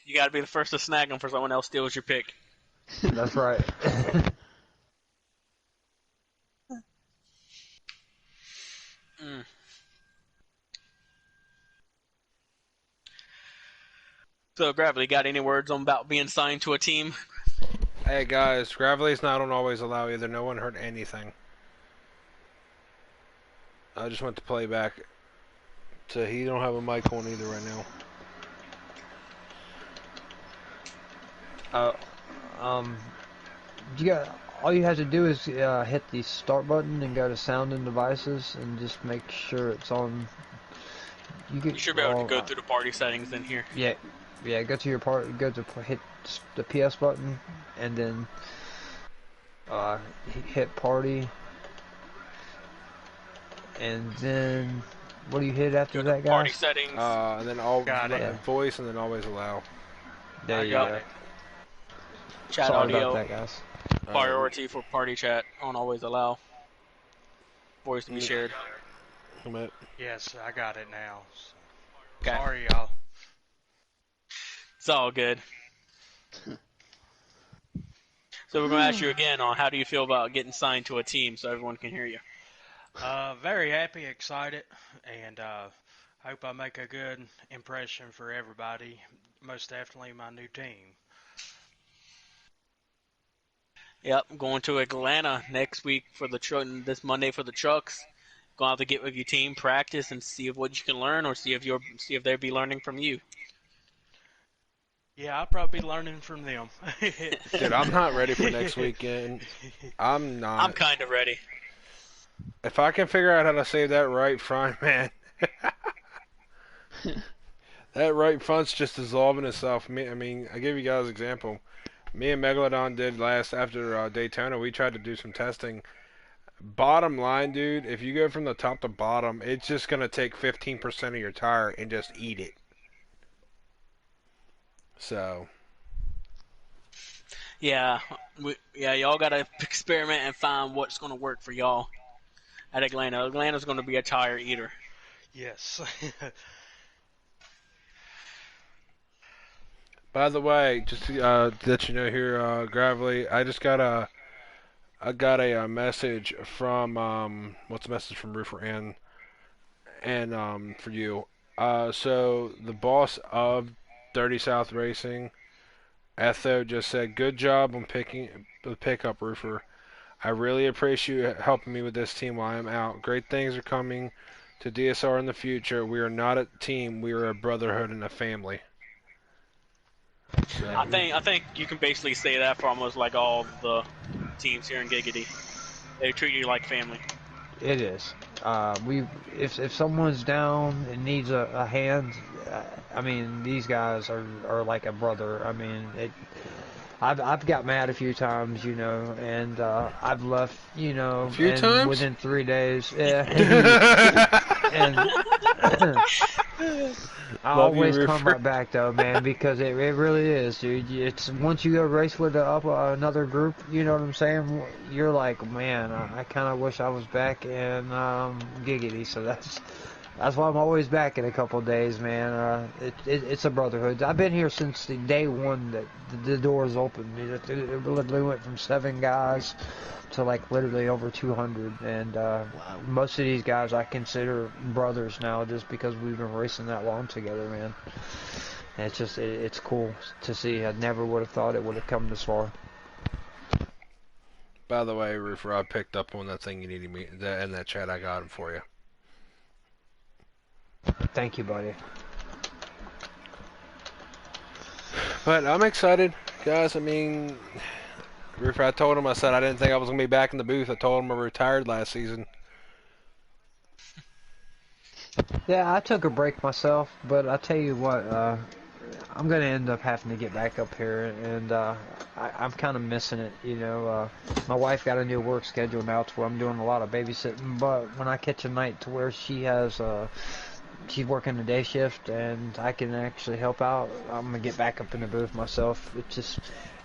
You gotta be the first to snag him for someone else steals your pick. That's right. Mm. So, Gravely, got any words on about being signed to a team? Hey, guys, Gravely's not on always allow either. No one heard anything. I just went to play back. So he don't have a mic on either right now. Uh, um, you got all you have to do is hit the start button and go to sound and devices and just make sure it's on. You should be able to go through the party settings in here. Yeah. Go to your part. Go to hit the PS button and then hit party, and then what do you hit after Go to that, party guys? settings. And then all Got it. voice and then always allow. There I you got go. it. Chat Sorry about audio. that, guys. Priority for party chat on always allow. Voice to be shared. Yes, I got it now. Okay. Sorry, y'all. It's all good. So we're going to ask you again on how do you feel about getting signed to a team so everyone can hear you. Very happy, excited, and hope I make a good impression for everybody. Most definitely my new team. Yep, going to Atlanta next week for the truck. This Monday for the trucks. Going to have to get with your team, practice, and see if what you can learn, or see if they'll be learning from you. Yeah, I'll probably be learning from them. Dude, I'm not ready for next weekend. I'm I'm not. kind of ready. If I can figure out how to save that right front, man, that right front's just dissolving itself. I mean, I give you guys an example. Me and Megalodon did last after Daytona. We tried to do some testing. Bottom line, dude, if you go from the top to bottom, it's just gonna take 15% of your tire and just eat it. So, Yeah, y'all got to experiment and find what's going to work for y'all at Atlanta. Atlanta's going to be a tire eater. Yes. by the way, just to let you know here, Gravely, I got a, message from what's the message from Roofer and for you. So the boss of 30 South Racing, Etho, just said, "Good job on picking the pickup, Roofer. I really appreciate you helping me with this team while I'm out. Great things are coming to DSR in the future. We are not a team. We are a brotherhood and a family." I So, think you can basically say that for almost like all the teams here in Giggity. They treat you like family. It is. We if someone's down and needs a hand, I mean these guys are like a brother. I mean it. I've got mad a few times, you know, and I've left, you a know, few and times. within 3 days, yeah, and I Love you, always come Roofer. right back though, man, because it really is, dude. It's once you go race with another group, you know what I'm saying? You're like, man, I kind of wish I was back in Giggity. So that's why I'm always back in a couple of days, man. It's a brotherhood. I've been here since the day one that the doors opened. It literally went from 7 guys to like literally over 200, and Wow. most of these guys I consider brothers now just because we've been racing that long together, man. And it's just it's cool to see. I never would have thought it would have come this far. By the way, Roofer, I picked up on that thing you needed me that in that chat. I got him for you. Thank you, buddy. But I'm excited, guys. I mean, Roofer, I told him, I said I didn't think I was gonna be back in the booth. I told him I retired last season. Yeah, I took a break myself, but I tell you what, I'm gonna end up having to get back up here, and I'm kind of missing it. You know, my wife got a new work schedule now, to where I'm doing a lot of babysitting. But when I catch a night to where she's working a day shift, and I can actually help out, I'm gonna get back up in the booth myself.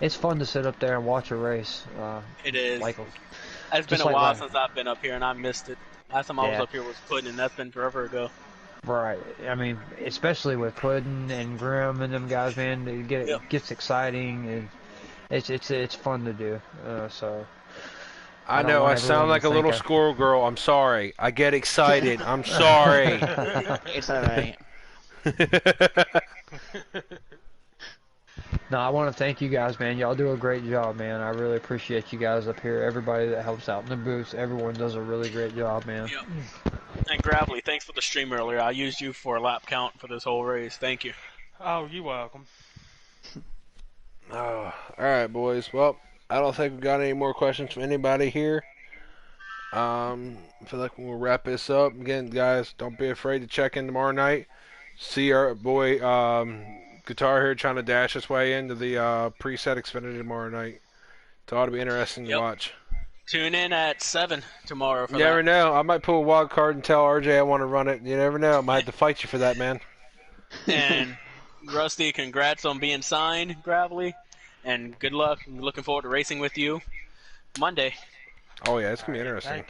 It's fun to sit up there and watch a race. It is. Like, It's been just a like while right, since I've been up here, and I missed it. Last time I was yeah. up here was Pudding, and that's been forever ago. Right. I mean, especially with Puddin and Grim and them guys, man, Yep. it gets exciting, and it's fun to do. So I I don't know I want sound everyone to like a think little I. squirrel girl. I'm sorry. I get excited. I'm sorry. It's alright. No, I want to thank you guys, man. Y'all do a great job, man. I really appreciate you guys up here. Everybody that helps out in the booths, everyone does a really great job, man. Yep. And Gravely, thanks for the stream earlier. I used you for a lap count for this whole race. Thank you. Oh, you're welcome. Oh, all right, boys. Well, I don't think we've got any more questions from anybody here. I feel like we'll wrap this up. Again, guys, don't be afraid to check in tomorrow night. See our boy Guitar here trying to dash his way into the preset Xfinity tomorrow night. It ought to be interesting to Yep. watch. Tune in at 7 tomorrow for You never that. know. I might pull a wild card and tell RJ I want to run it. You never know. I might have to fight you for that, man. And Rusty, congrats on being signed, Gravely. And good luck. I'm looking forward to racing with you Monday. Oh yeah, it's All gonna be right, interesting.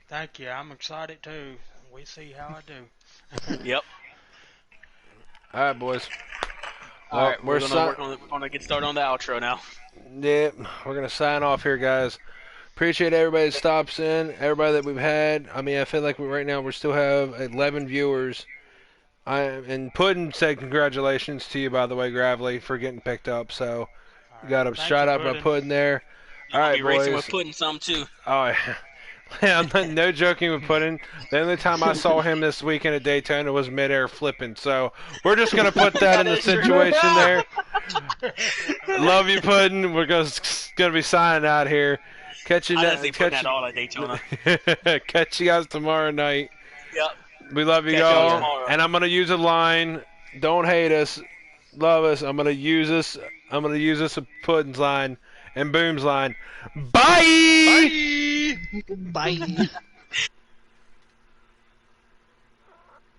thank you. I'm excited too. We see how I do. Yep. All right, boys. All Well, right, we're gonna work on get started on the outro now. Yeah, we're gonna sign off here, guys. Appreciate everybody that stops in, everybody that we've had. I mean, I feel like right now we still have 11 viewers. And Puddin said congratulations to you, by the way, Gravely, for getting picked up. So All we right, got a thank you, shout out by Puddin'. Puddin there. All I'll right, be racing boys. with Puddin' some too. Oh, yeah. I'm not, no joking with Puddin'. The only time I saw him this weekend at Daytona was midair flipping. So we're just gonna put that in the That is true. situation there. Love you, Puddin'. We're gonna be signing out here. Catch you. I didn't see Puddin' Catch at all at Daytona. catch you guys tomorrow night. Yep. We love you Catch y'all all. tomorrow. And I'm gonna use a line. Don't hate us. Love us. I'm gonna use this. I'm gonna use this Puddin's line and Boom's line. Bye. Bye! Bye.